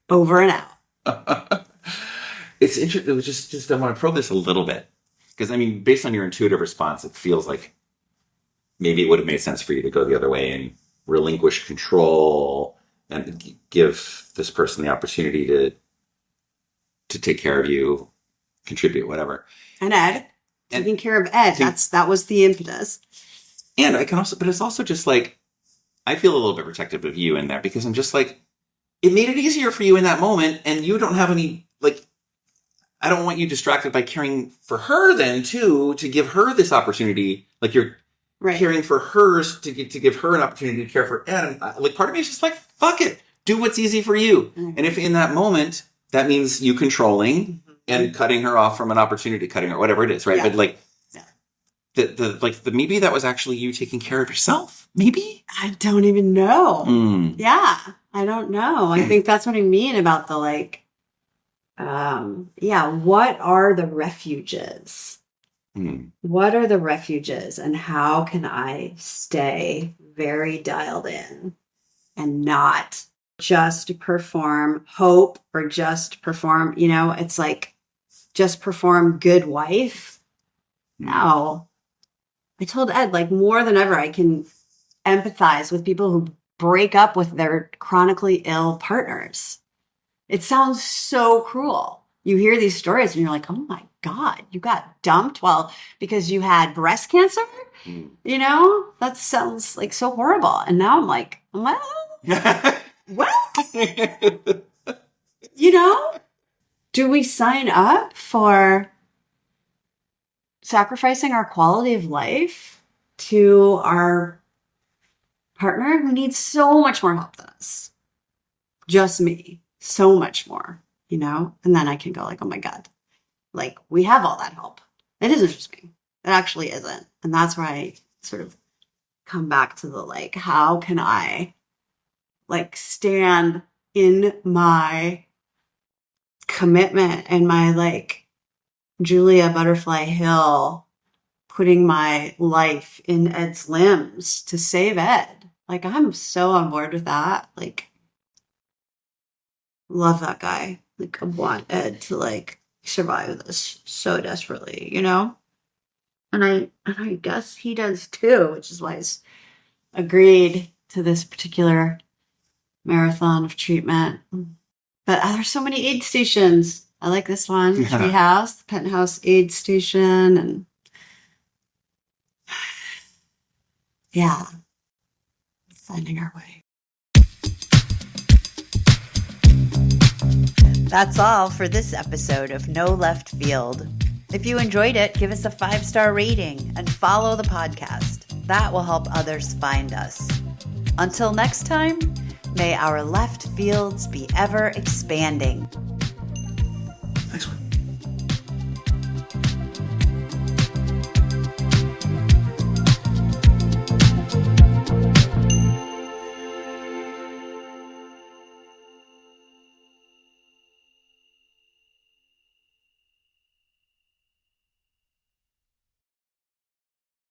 over and out. It's interesting. It was just I want to probe this a little bit because based on your intuitive response, it feels like maybe it would have made sense for you to go the other way and relinquish control and give this person the opportunity to take care of you, contribute, whatever. And Ed, taking care of Ed, that was the impetus. And I can also, but it's also just I feel a little bit protective of you in there because I'm just it made it easier for you in that moment, and you don't have any, like, I don't want you distracted by caring for her then too, to give her this opportunity. Like you're caring for hers to give her an opportunity to care for Ed. And like part of me is just like, fuck it. Do what's easy for you. Mm-hmm. And if in that moment, that means you controlling and cutting her off from an opportunity, cutting her, whatever it is, right? Yeah. But like, maybe that was actually you taking care of yourself. Maybe? I don't even know. Yeah. I don't know. I think that's what I mean about the like, what are the refuges? What are the refuges and how can I stay very dialed in and not just perform hope or just perform, it's like just perform good wife. No. I told Ed, like more than ever, I can empathize with people who break up with their chronically ill partners. It sounds so cruel. You hear these stories and you're like, oh my God, you got dumped? Well, because you had breast cancer? That sounds like so horrible. And now I'm like, well, do we sign up for sacrificing our quality of life to our partner who needs so much more help than us? Just me. So much more, and then I can go like, oh my God, like we have all that help. It isn't just me. It actually isn't. And that's where I sort of come back to the, like, how can I like stand in my commitment and my like Julia Butterfly Hill, putting my life in Ed's limbs to save Ed. Like, I'm so on board with that. Like, love that guy. Like, I want Ed to like survive this so desperately, And I guess he does too, which is why he's agreed to this particular marathon of treatment. But there's so many aid stations. I like this one, Treehouse, the Penthouse aid station, and finding our way. That's all for this episode of No Left Field. If you enjoyed it, give us a 5-star rating and follow the podcast. That will help others find us. Until next time, may our left fields be ever expanding. Next one.